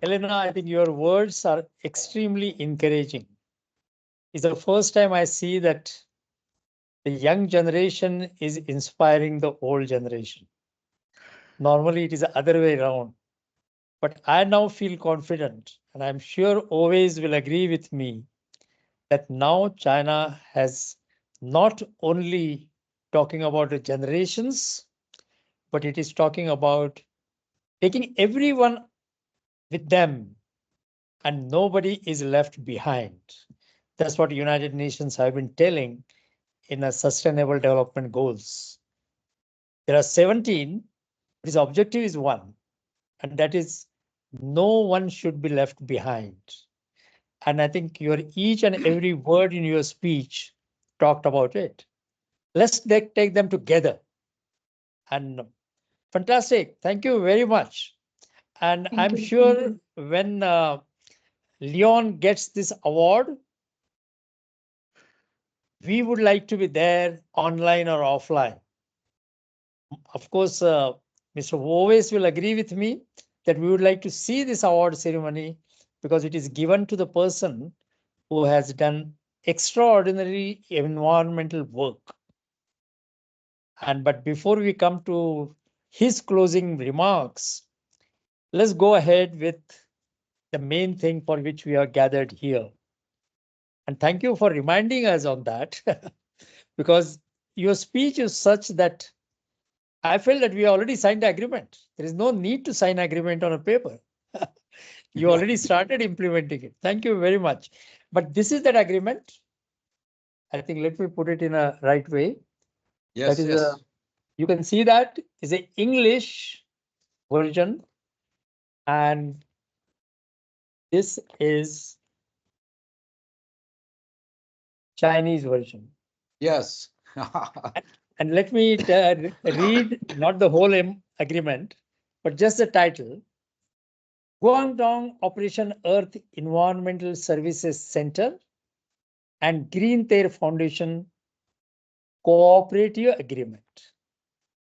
Elena, I think your words are extremely encouraging. It's the first time I see that the young generation is inspiring the old generation. Normally, it is the other way around. But I now feel confident, and I'm sure always will agree with me, that now China has not only talking about the generations, but it is talking about taking everyone with them, and nobody is left behind. That's what United Nations have been telling in a Sustainable Development Goals. There are 17, but his objective is one, and that is no one should be left behind. And I think your each and every word in your speech talked about it. Let's take them together. And fantastic. Thank you very much. And I'm sure when Leon gets this award, we would like to be there online or offline. Of course, Mr. Oves will agree with me that we would like to see this award ceremony because it is given to the person who has done extraordinary environmental work. But before we come to his closing remarks, let's go ahead with the main thing for which we are gathered here. And thank you for reminding us on that, because your speech is such that I felt that we already signed the agreement. There is no need to sign agreement on a paper. You already started implementing it. Thank you very much. But this is that agreement. I think let me put it in a right way. Yes, That is yes. you can see that is an English version, and this is Chinese version. Yes. And let me read not the whole agreement, but just the title. Guangdong Operation Earth Environmental Services Center and Green TERRE Foundation Cooperative Agreement.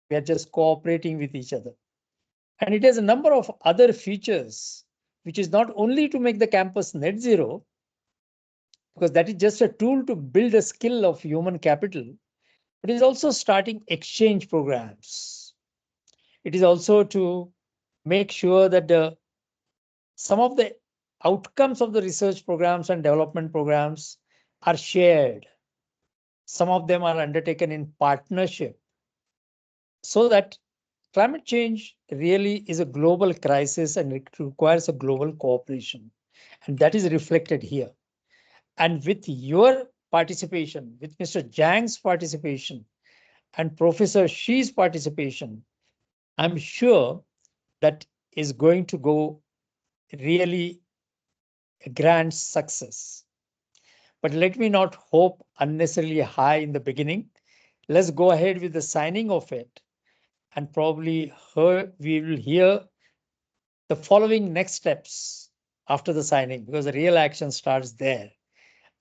We are just cooperating with each other. And it has a number of other features, which is not only to make the campus net zero, because that is just a tool to build a skill of human capital, but it is also starting exchange programs. It is also to make sure that some of the outcomes of the research programs and development programs are shared. Some of them are undertaken in partnership, so that climate change really is a global crisis and it requires a global cooperation. And that is reflected here. And with your participation, with Mr. Zhang's participation and Professor Shi's participation, I'm sure that is going to go really a grand success. But let me not hope unnecessarily high in the beginning. Let's go ahead with the signing of it. And probably we will hear the following next steps after the signing, because the real action starts there.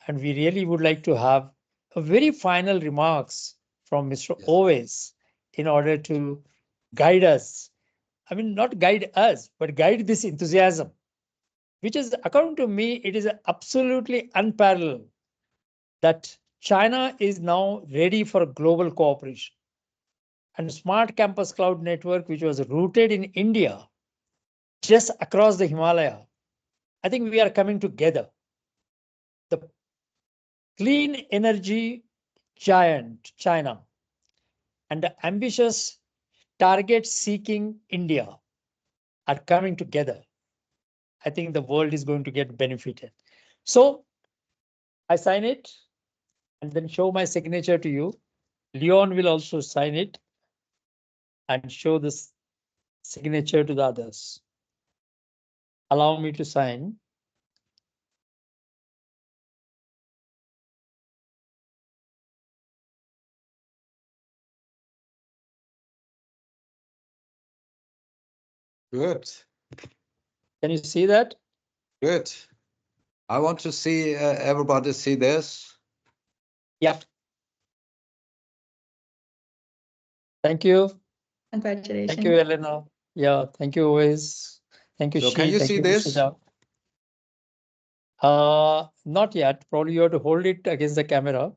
And we really would like to have a very final remarks from Mr. Yes. Oves in order to guide us. I mean, not guide us, but guide this enthusiasm, which is, according to me, it is absolutely unparalleled that China is now ready for global cooperation. And Smart Campus Cloud Network, which was rooted in India, just across the Himalaya, I think we are coming together. The clean energy giant China and the ambitious target seeking India are coming together. I think the world is going to get benefited. So I sign it and then show my signature to you. Leon will also sign it and show this signature to the others. Allow me to sign. Good. Can you see that? Good. I want to see everybody see this. Yep. Thank you. Congratulations. Thank you, Elena. Yeah, thank you always. Thank you, So Shi. can you Thank see you, this? Mr. Jha. Not yet. Probably you have to hold it against the camera.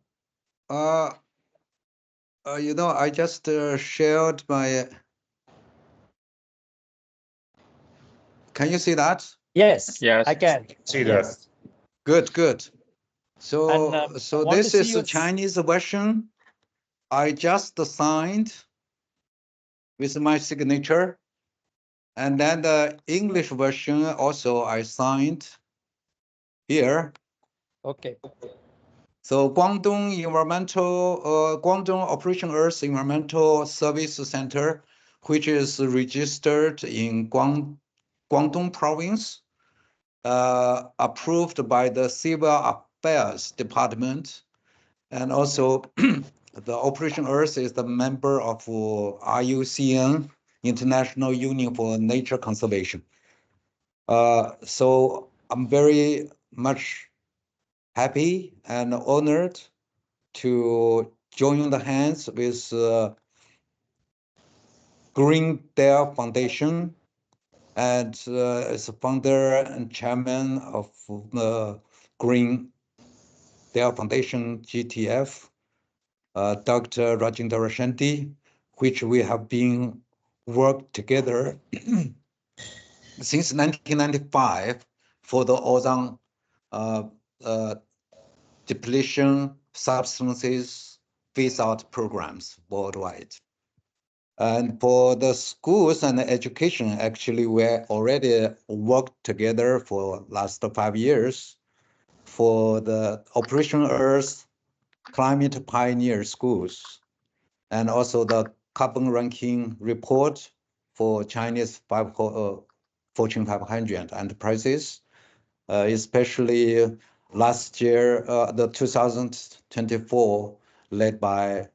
You know, I just shared my. Can you see that? Yes, Yes. I can. See that. Yes. Good, good. So, And, so I want to this see is the your Chinese version. I just signed with my signature, and then the English version also I signed here. Okay. So Guangdong Operation Earth Environmental Service Center, which is registered in Guangdong Province, approved by the Civil Affairs Department, and also the Operation Earth is the member of IUCN, International Union for Nature Conservation. So I'm very much happy and honored to join the hands with Green TERRE Foundation, and as a founder and chairman of the Green TERRE Foundation GTF, Dr. Rajendra Shanti, which we have been worked together since 1995 for the ozone depletion substances phase-out programs worldwide. And for the schools and education, actually, we already worked together for last 5 years for the Operation Earth Climate Pioneer Schools, and also the carbon ranking report for Chinese Fortune 500 enterprises, especially last year, the 2024, led by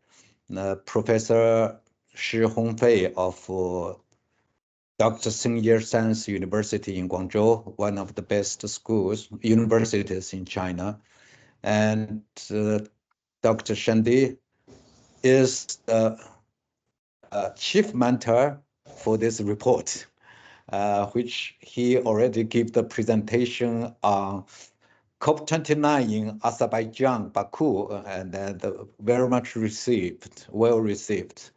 Professor Shi Hongfei of Dr. Sun Science University in Guangzhou, one of the best universities in China. And Dr. Shanti is the chief mentor for this report, which he already gave the presentation on COP29 in Azerbaijan, Baku, and very much well received.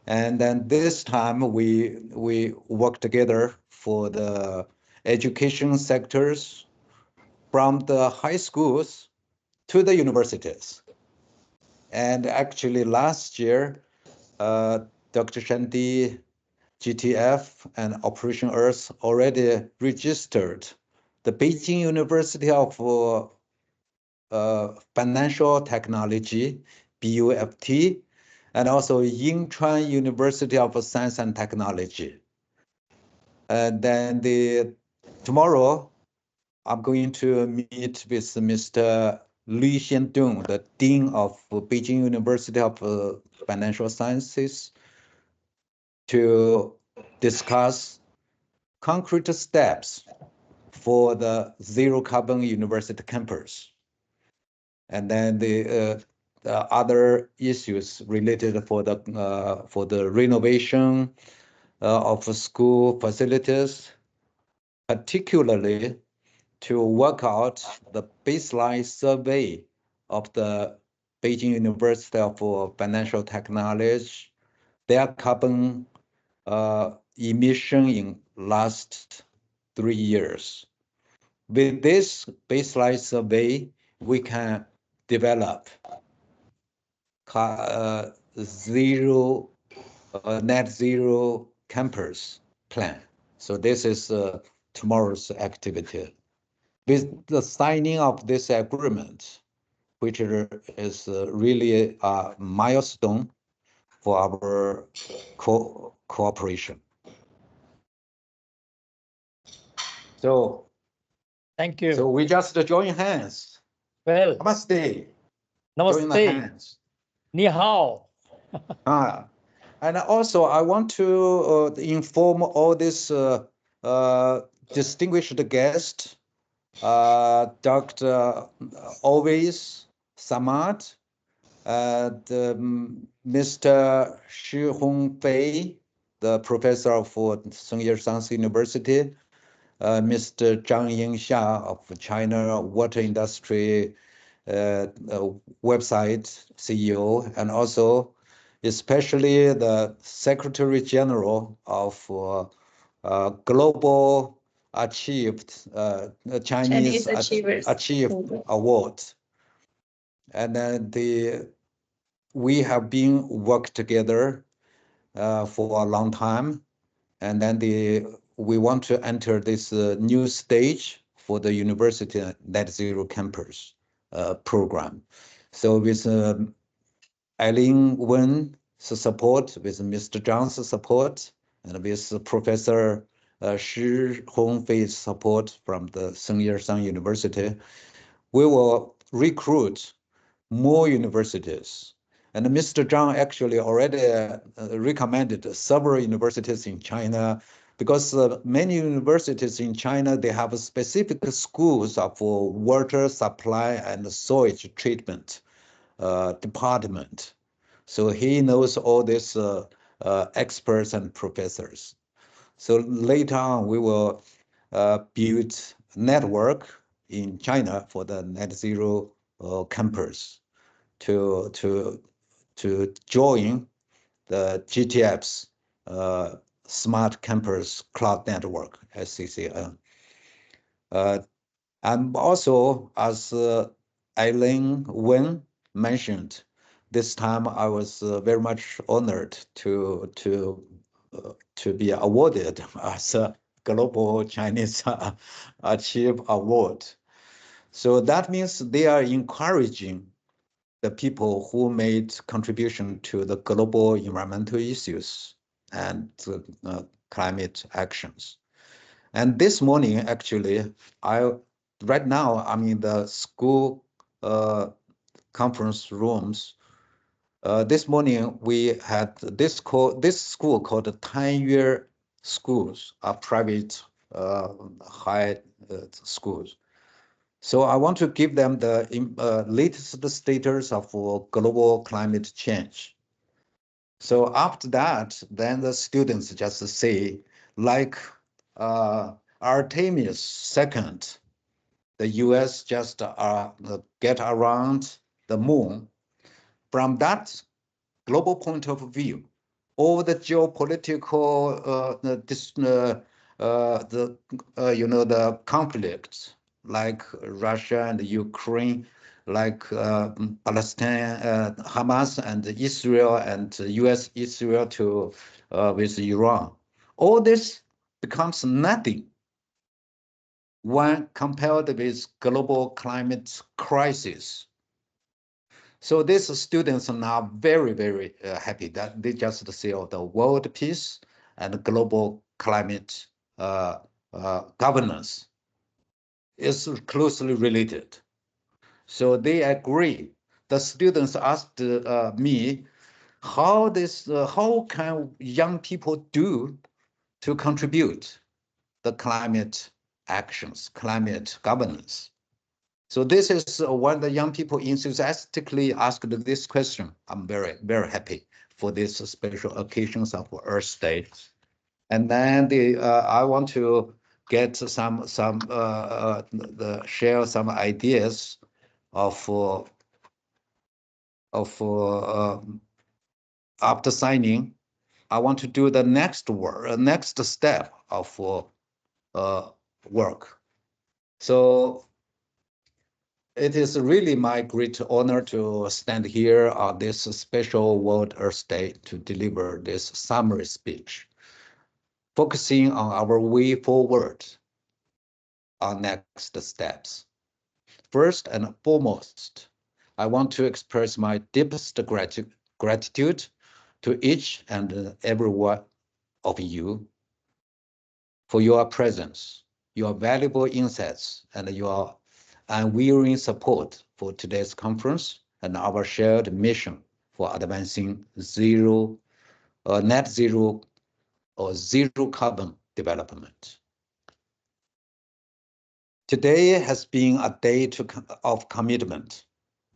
And then this time we work together for the education sectors from the high schools to the universities. And actually last year, Dr. Shanti, GTF, and Operation Earth already registered the Beijing University of Financial Technology, BUFT, and also Yingchuan University of Science and Technology. And then tomorrow, I'm going to meet with Mr. Li Xiandong, the Dean of Beijing University of Financial Sciences, to discuss concrete steps for the zero carbon university campus. And then the other issues related for the renovation of school facilities, particularly to work out the baseline survey of the Beijing University of Financial Technology, their carbon emission in last 3 years. With this baseline survey, we can develop net zero campus plan. So this is tomorrow's activity. With the signing of this agreement, which is really a milestone for our cooperation. So thank you. So we just join hands. Well, Namaste. namaste. Join the hands. Ni hao. And also, I want to inform all this distinguished guest, Dr. Always Samad, Mr. Shi Hongfei, the professor of Sun Science University, Mr. Zhang Yingxia of China Water Industry website CEO, and also especially the Secretary General of Global Achieved Chinese Achieved Award. And then we have been worked together for a long time, and then we want to enter this new stage for the university net zero campus program. So with Eileen Wen's support, with Mr. Zhang's support, and with Professor Shi Hongfei's support from the Sun Yat-sen University, we will recruit more universities. And Mr. Zhang actually already recommended several universities in China, because many universities in China, they have specific schools for water supply and sewage treatment department. So he knows all these experts and professors. So later on, we will build a network in China for the net zero campus to join the GTF's Smart Campus Cloud Network, SCCN. And also, as Eileen Wen mentioned, this time I was very much honored to be awarded as a Global Chinese Achieve Award. So that means they are encouraging the people who made contribution to the global environmental issues and climate actions. And this morning, actually, right now I'm in the school conference rooms. This morning we had this school called the Tanyue schools, are private high schools. So I want to give them the latest status of global climate change. So after that, then the students just say, like Artemis second, the US just get around the moon. From that global point of view, all the geopolitical, the conflicts like Russia and Ukraine, like Palestine, Hamas and Israel and US Israel to with Iran, all this becomes nothing when compared with global climate crisis. So these students are now very, very happy that they just see the world peace and global climate governance is closely related. So they agree. The students asked me, how can young people do to contribute the climate actions, climate governance? So this is when the young people enthusiastically asked this question. I'm very, very happy for these special occasions of Earth Day. And then I want to get share some ideas of after signing. I want to do the next step of work. So it is really my great honor to stand here on this special World Earth Day to deliver this summary speech, focusing on our way forward on next steps. First and foremost, I want to express my deepest gratitude to each and every one of you for your presence, your valuable insights, and your unwavering support for today's conference and our shared mission for advancing net zero or zero carbon development. Today has been a day of commitment,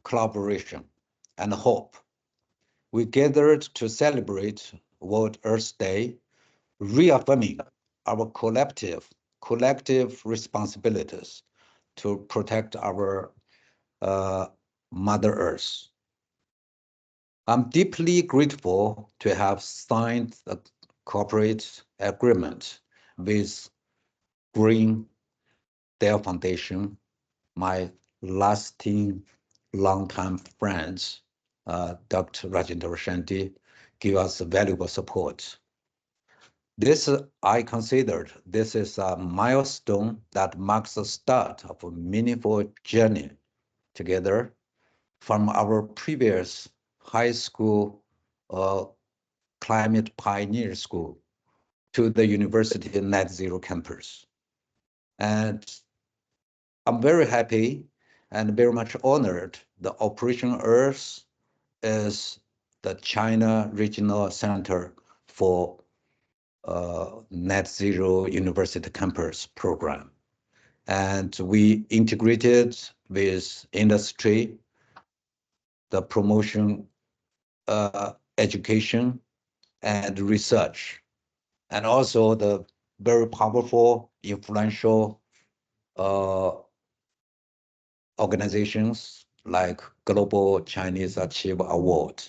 collaboration, and hope. We gathered to celebrate World Earth Day, reaffirming our collective responsibilities to protect our Mother Earth. I'm deeply grateful to have signed a corporate agreement with Green TERRE Foundation, my lasting long-time friends, Dr. Rajendra Shanti, give us valuable support. This, I considered, this is a milestone that marks the start of a meaningful journey together from our previous high school climate pioneer school to the university net zero campus. And I'm very happy and very much honored the Operation Earth is the China Regional Center for Net Zero University Campus program. And we integrated with industry, the promotion, education, and research, and also the very powerful, influential organizations like Global Chinese Achievement Award,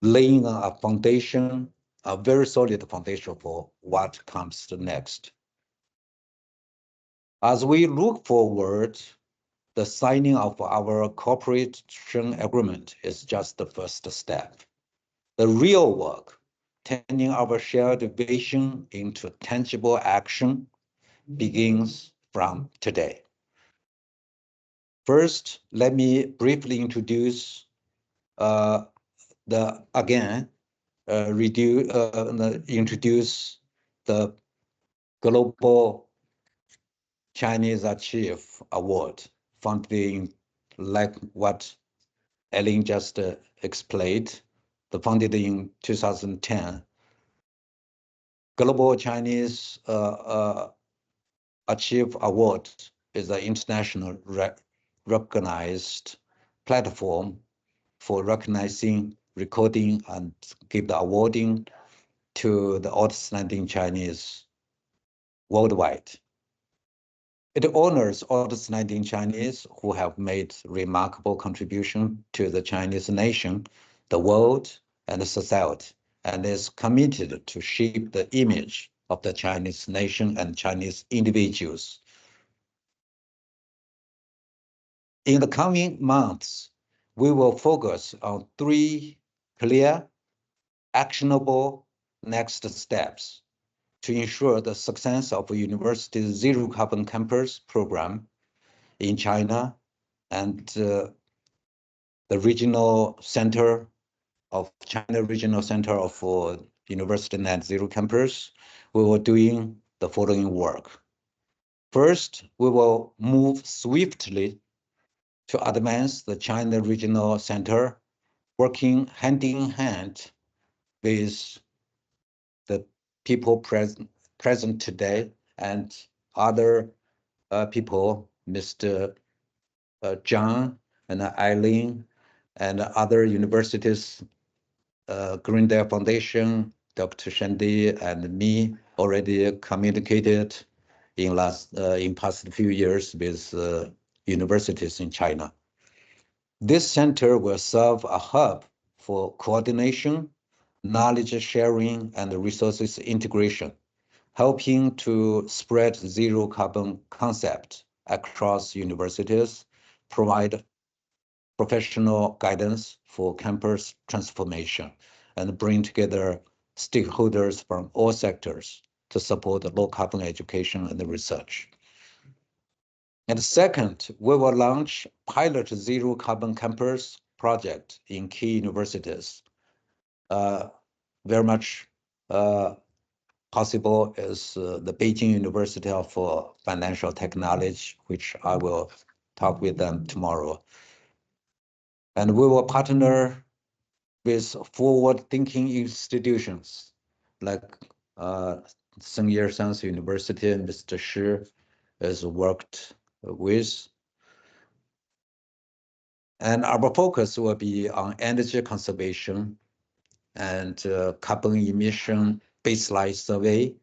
laying a foundation, a very solid foundation for what comes next. As we look forward, the signing of our cooperation agreement is just the first step. The real work, turning our shared vision into tangible action, begins from today. First, let me briefly introduce introduce the Global Chinese Achieve Award, founded like what Ellen just explained, founded in 2010. Global Chinese Achieve Award is an international recognized platform for recognizing, recording, and give the awarding to the outstanding Chinese worldwide. It honors outstanding Chinese who have made remarkable contribution to the Chinese nation, the world, and the society, and is committed to shape the image of the Chinese nation and Chinese individuals. In the coming months, we will focus on 3 clear, actionable next steps to ensure the success of a university's zero carbon campus program in China and the regional center of China Regional Center of University Net Zero Campus. We were doing the following work. First, we will move swiftly to advance the China Regional Center, working hand in hand with the people present today and other people, Mr. John and Eileen, and other universities, Green TERRE Foundation, Dr. Shende and me already communicated in past few years with universities in China. This center will serve a hub for coordination, knowledge sharing, and resources integration, helping to spread zero carbon concept across universities, provide professional guidance for campus transformation, and bring together stakeholders from all sectors to support low carbon education and research. And second, we will launch pilot zero carbon campus project in key universities. Very much possible is the Beijing University of Financial Technology, which I will talk with them tomorrow. And we will partner with forward-thinking institutions like Tsinghua Science University, Mr. Shi has worked with. And our focus will be on energy conservation and carbon emission baseline survey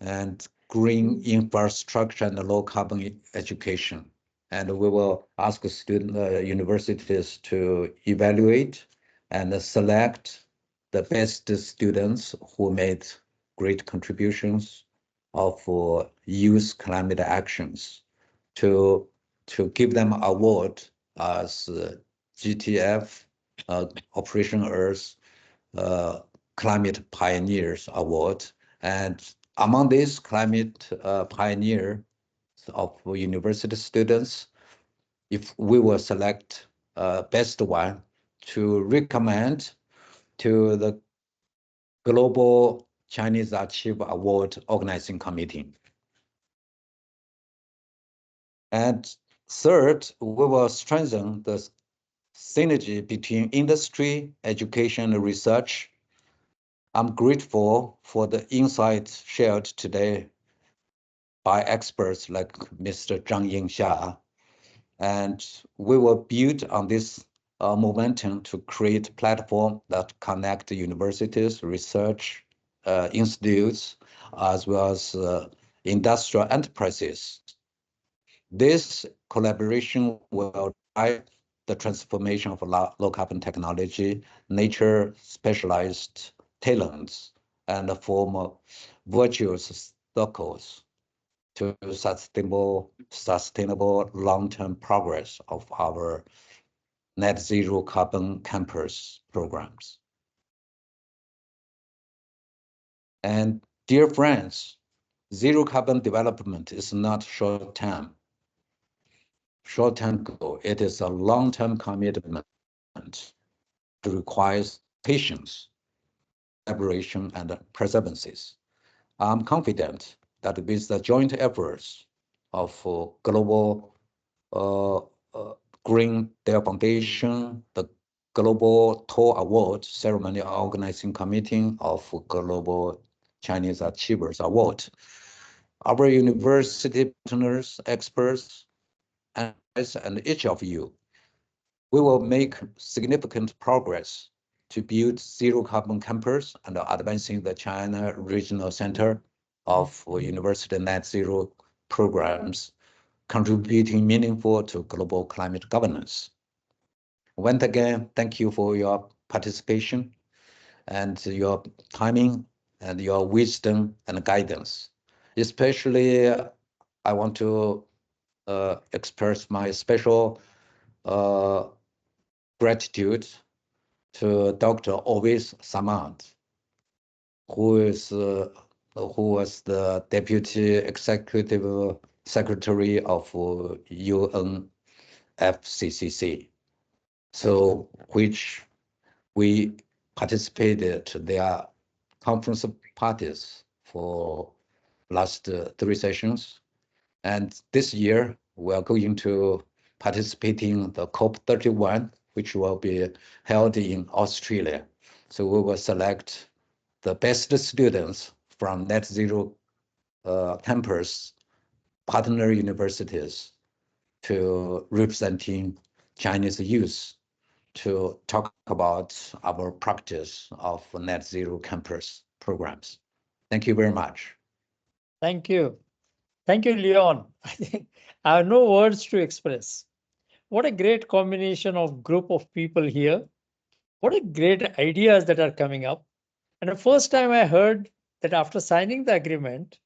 and green infrastructure and low carbon education. And we will ask universities to evaluate and select the best students who made great contributions of youth climate actions to give them award as GTF, Operation Earth Climate Pioneers Award. And among these climate pioneers of university students, if we will select best one to recommend to the Global Chinese Achieve Award Organizing Committee. And third, we will strengthen the synergy between industry, education, and research. I'm grateful for the insights shared today by experts like Mr. Zhang Yingxia, and we will build on this momentum to create platforms that connect universities, research institutes, as well as industrial enterprises. This collaboration will drive the transformation of low carbon technology, nature specialized talents, and form virtuous circles to sustainable long-term progress of our net zero carbon campus programs. And dear friends, zero carbon development is not short-term goal. It is a long-term commitment. It requires patience, collaboration, and perseverance. I'm confident that with the joint efforts of global Green TERRE Foundation, the Global TOR Award Ceremony Organizing Committee of Global Chinese Achievers Award, our university partners, experts, and each of you, we will make significant progress to build zero carbon campus and advancing the China Regional Center of University Net Zero programs, contributing meaningful to global climate governance. Once again, thank you for your participation and your timing and your wisdom and guidance. Especially, I want to express my special gratitude to Dr. Ovis Samant, who was the Deputy Executive Secretary of UNFCCC. So, which we participated their conference parties for last 3 sessions. And this year, we are going to participate in the COP31, which will be held in Australia. So we will select the best students from net zero campus partner universities to representing Chinese youth to talk about our practice of net zero campus programs. Thank you very much. Thank you. Thank you, Leon. I think I have no words to express. What a great combination of group of people here. What a great ideas that are coming up. And the first time I heard that after signing the agreement,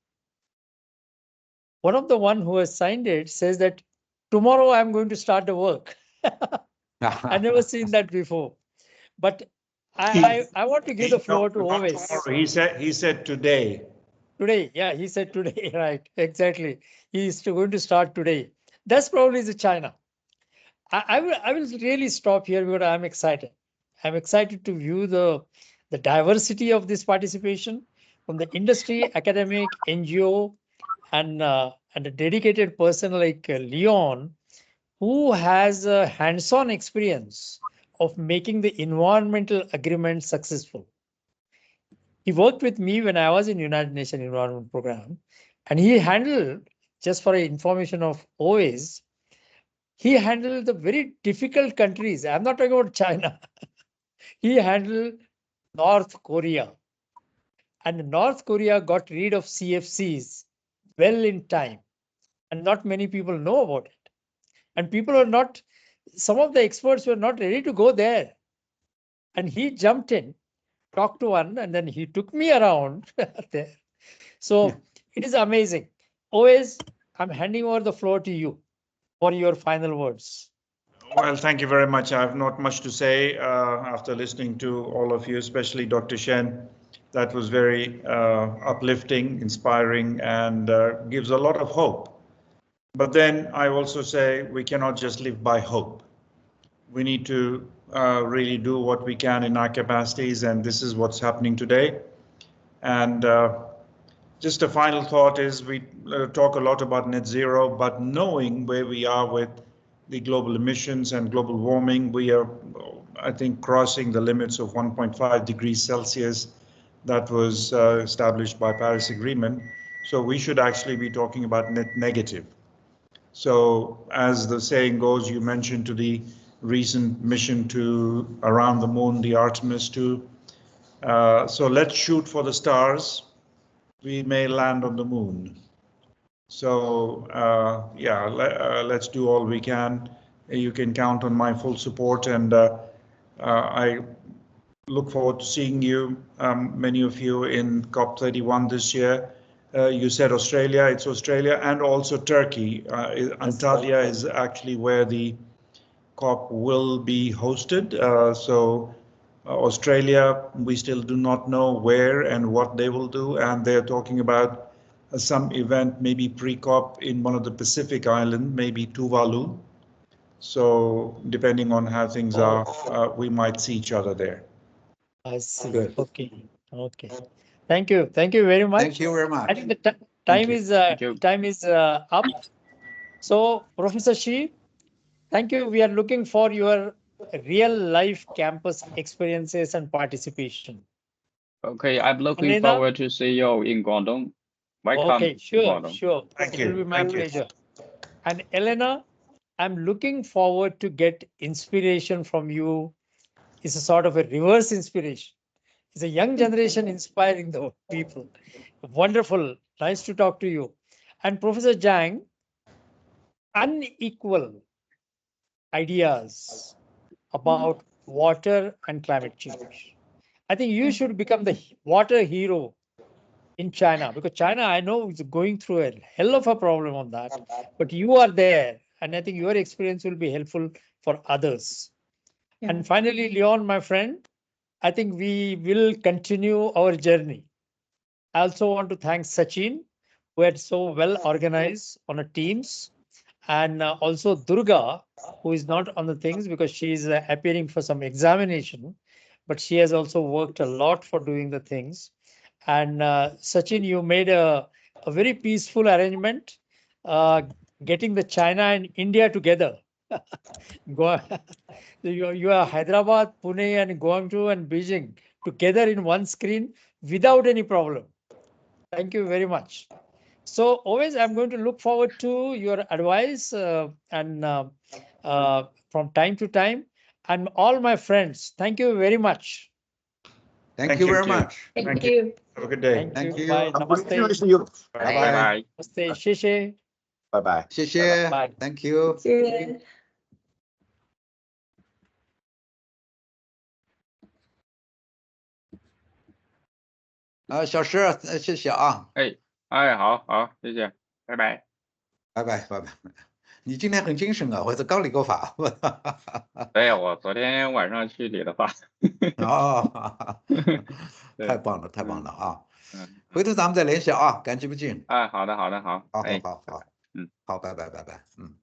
one of the one who has signed it says that tomorrow I'm going to start the work. I've never seen that before. But I want to give the floor to Ovis. He said today. Today, yeah, he said today, right? Exactly. He's going to start today. That's probably the China. I will really stop here because I'm excited. I'm excited to view the diversity of this participation from the industry, academic, NGO, and a dedicated person like Leon, who has a hands-on experience of making the environmental agreement successful. He worked with me when I was in United Nations Environment Program, and he handled, just for information of Ovis, he handled the very difficult countries. I'm not talking about China. He handled North Korea. And North Korea got rid of CFCs well in time. And not many people know about it. And people are not, some of the experts were not ready to go there. And he jumped in, talked to one, and then he took me around there. So it is amazing. Always, I'm handing over the floor to you for your final words. Well, thank you very much. I have not much to say after listening to all of you, especially Dr. Shen. That was very uplifting, inspiring, and gives a lot of hope. But then I also say we cannot just live by hope. We need to really do what we can in our capacities, and this is what's happening today. And just a final thought is we talk a lot about net zero, but knowing where we are with the global emissions and global warming, we are, I think, crossing the limits of 1.5 degrees Celsius that was established by Paris Agreement. So we should actually be talking about net negative. So as the saying goes, you mentioned to the recent mission to around the moon, the Artemis 2. So let's shoot for the stars. We may land on the moon. So yeah, let's do all we can. You can count on my full support, and I look forward to seeing you, many of you, in COP31 this year. You said Australia, it's Australia and also Turkey. Antalya is actually where the COP will be hosted. Australia, we still do not know where and what they will do, and they're talking about some event, maybe pre-COP in one of the Pacific islands, maybe Tuvalu. So depending on how things are, we might see each other there. I see. Good. Okay. Okay. Thank you. Thank you very much. Thank you very much. I think the time you. is Thank you. up. So, Professor Shi, thank you. We are looking for your real life campus experiences and participation. Okay, I'm looking Elena? forward to see you in Guangdong. Welcome Okay, to sure, Guangdong. sure. Thank It you. will be my Thank you. pleasure. And Elena, I'm looking forward to get inspiration from you. It's a sort of a reverse inspiration. It's a young generation inspiring the people. Wonderful. Nice to talk to you. And Professor Zhang, unequal ideas about water and climate change. I think you should become the water hero in China, because China, I know, is going through a hell of a problem on that, but you are there, and I think your experience will be helpful for others. Yeah. And finally, Leon, my friend, I think we will continue our journey. I also want to thank Sachin, who had so well organized on a Teams, and also Durga, who is not on the things because she is appearing for some examination, but she has also worked a lot for doing the things. And Sachin, you made a very peaceful arrangement, getting the China and India together. You are Hyderabad, Pune, and Guangzhou and Beijing together in one screen without any problem. Thank you very much. So always, I'm going to look forward to your advice and from time to time. And all my friends, thank you very much. Thank you very Thank you. much. Thank you. Have a good day. Thank Thank you. you. Bye. Congratulations Namaste. you. Bye Bye bye. bye. Namaste. Shishe. Bye bye. 谢谢 Bye. Thank you. See you. 小石，谢谢啊，哎，好，谢谢，拜拜。拜拜拜拜。你今天很精神啊，或者刚理过发。对，我昨天晚上去理的发。哦，对太棒了，太棒了啊！嗯，回头咱们再联系啊，感激不尽。好的，好，好，哎，好，好，嗯，好，拜拜，拜拜，嗯。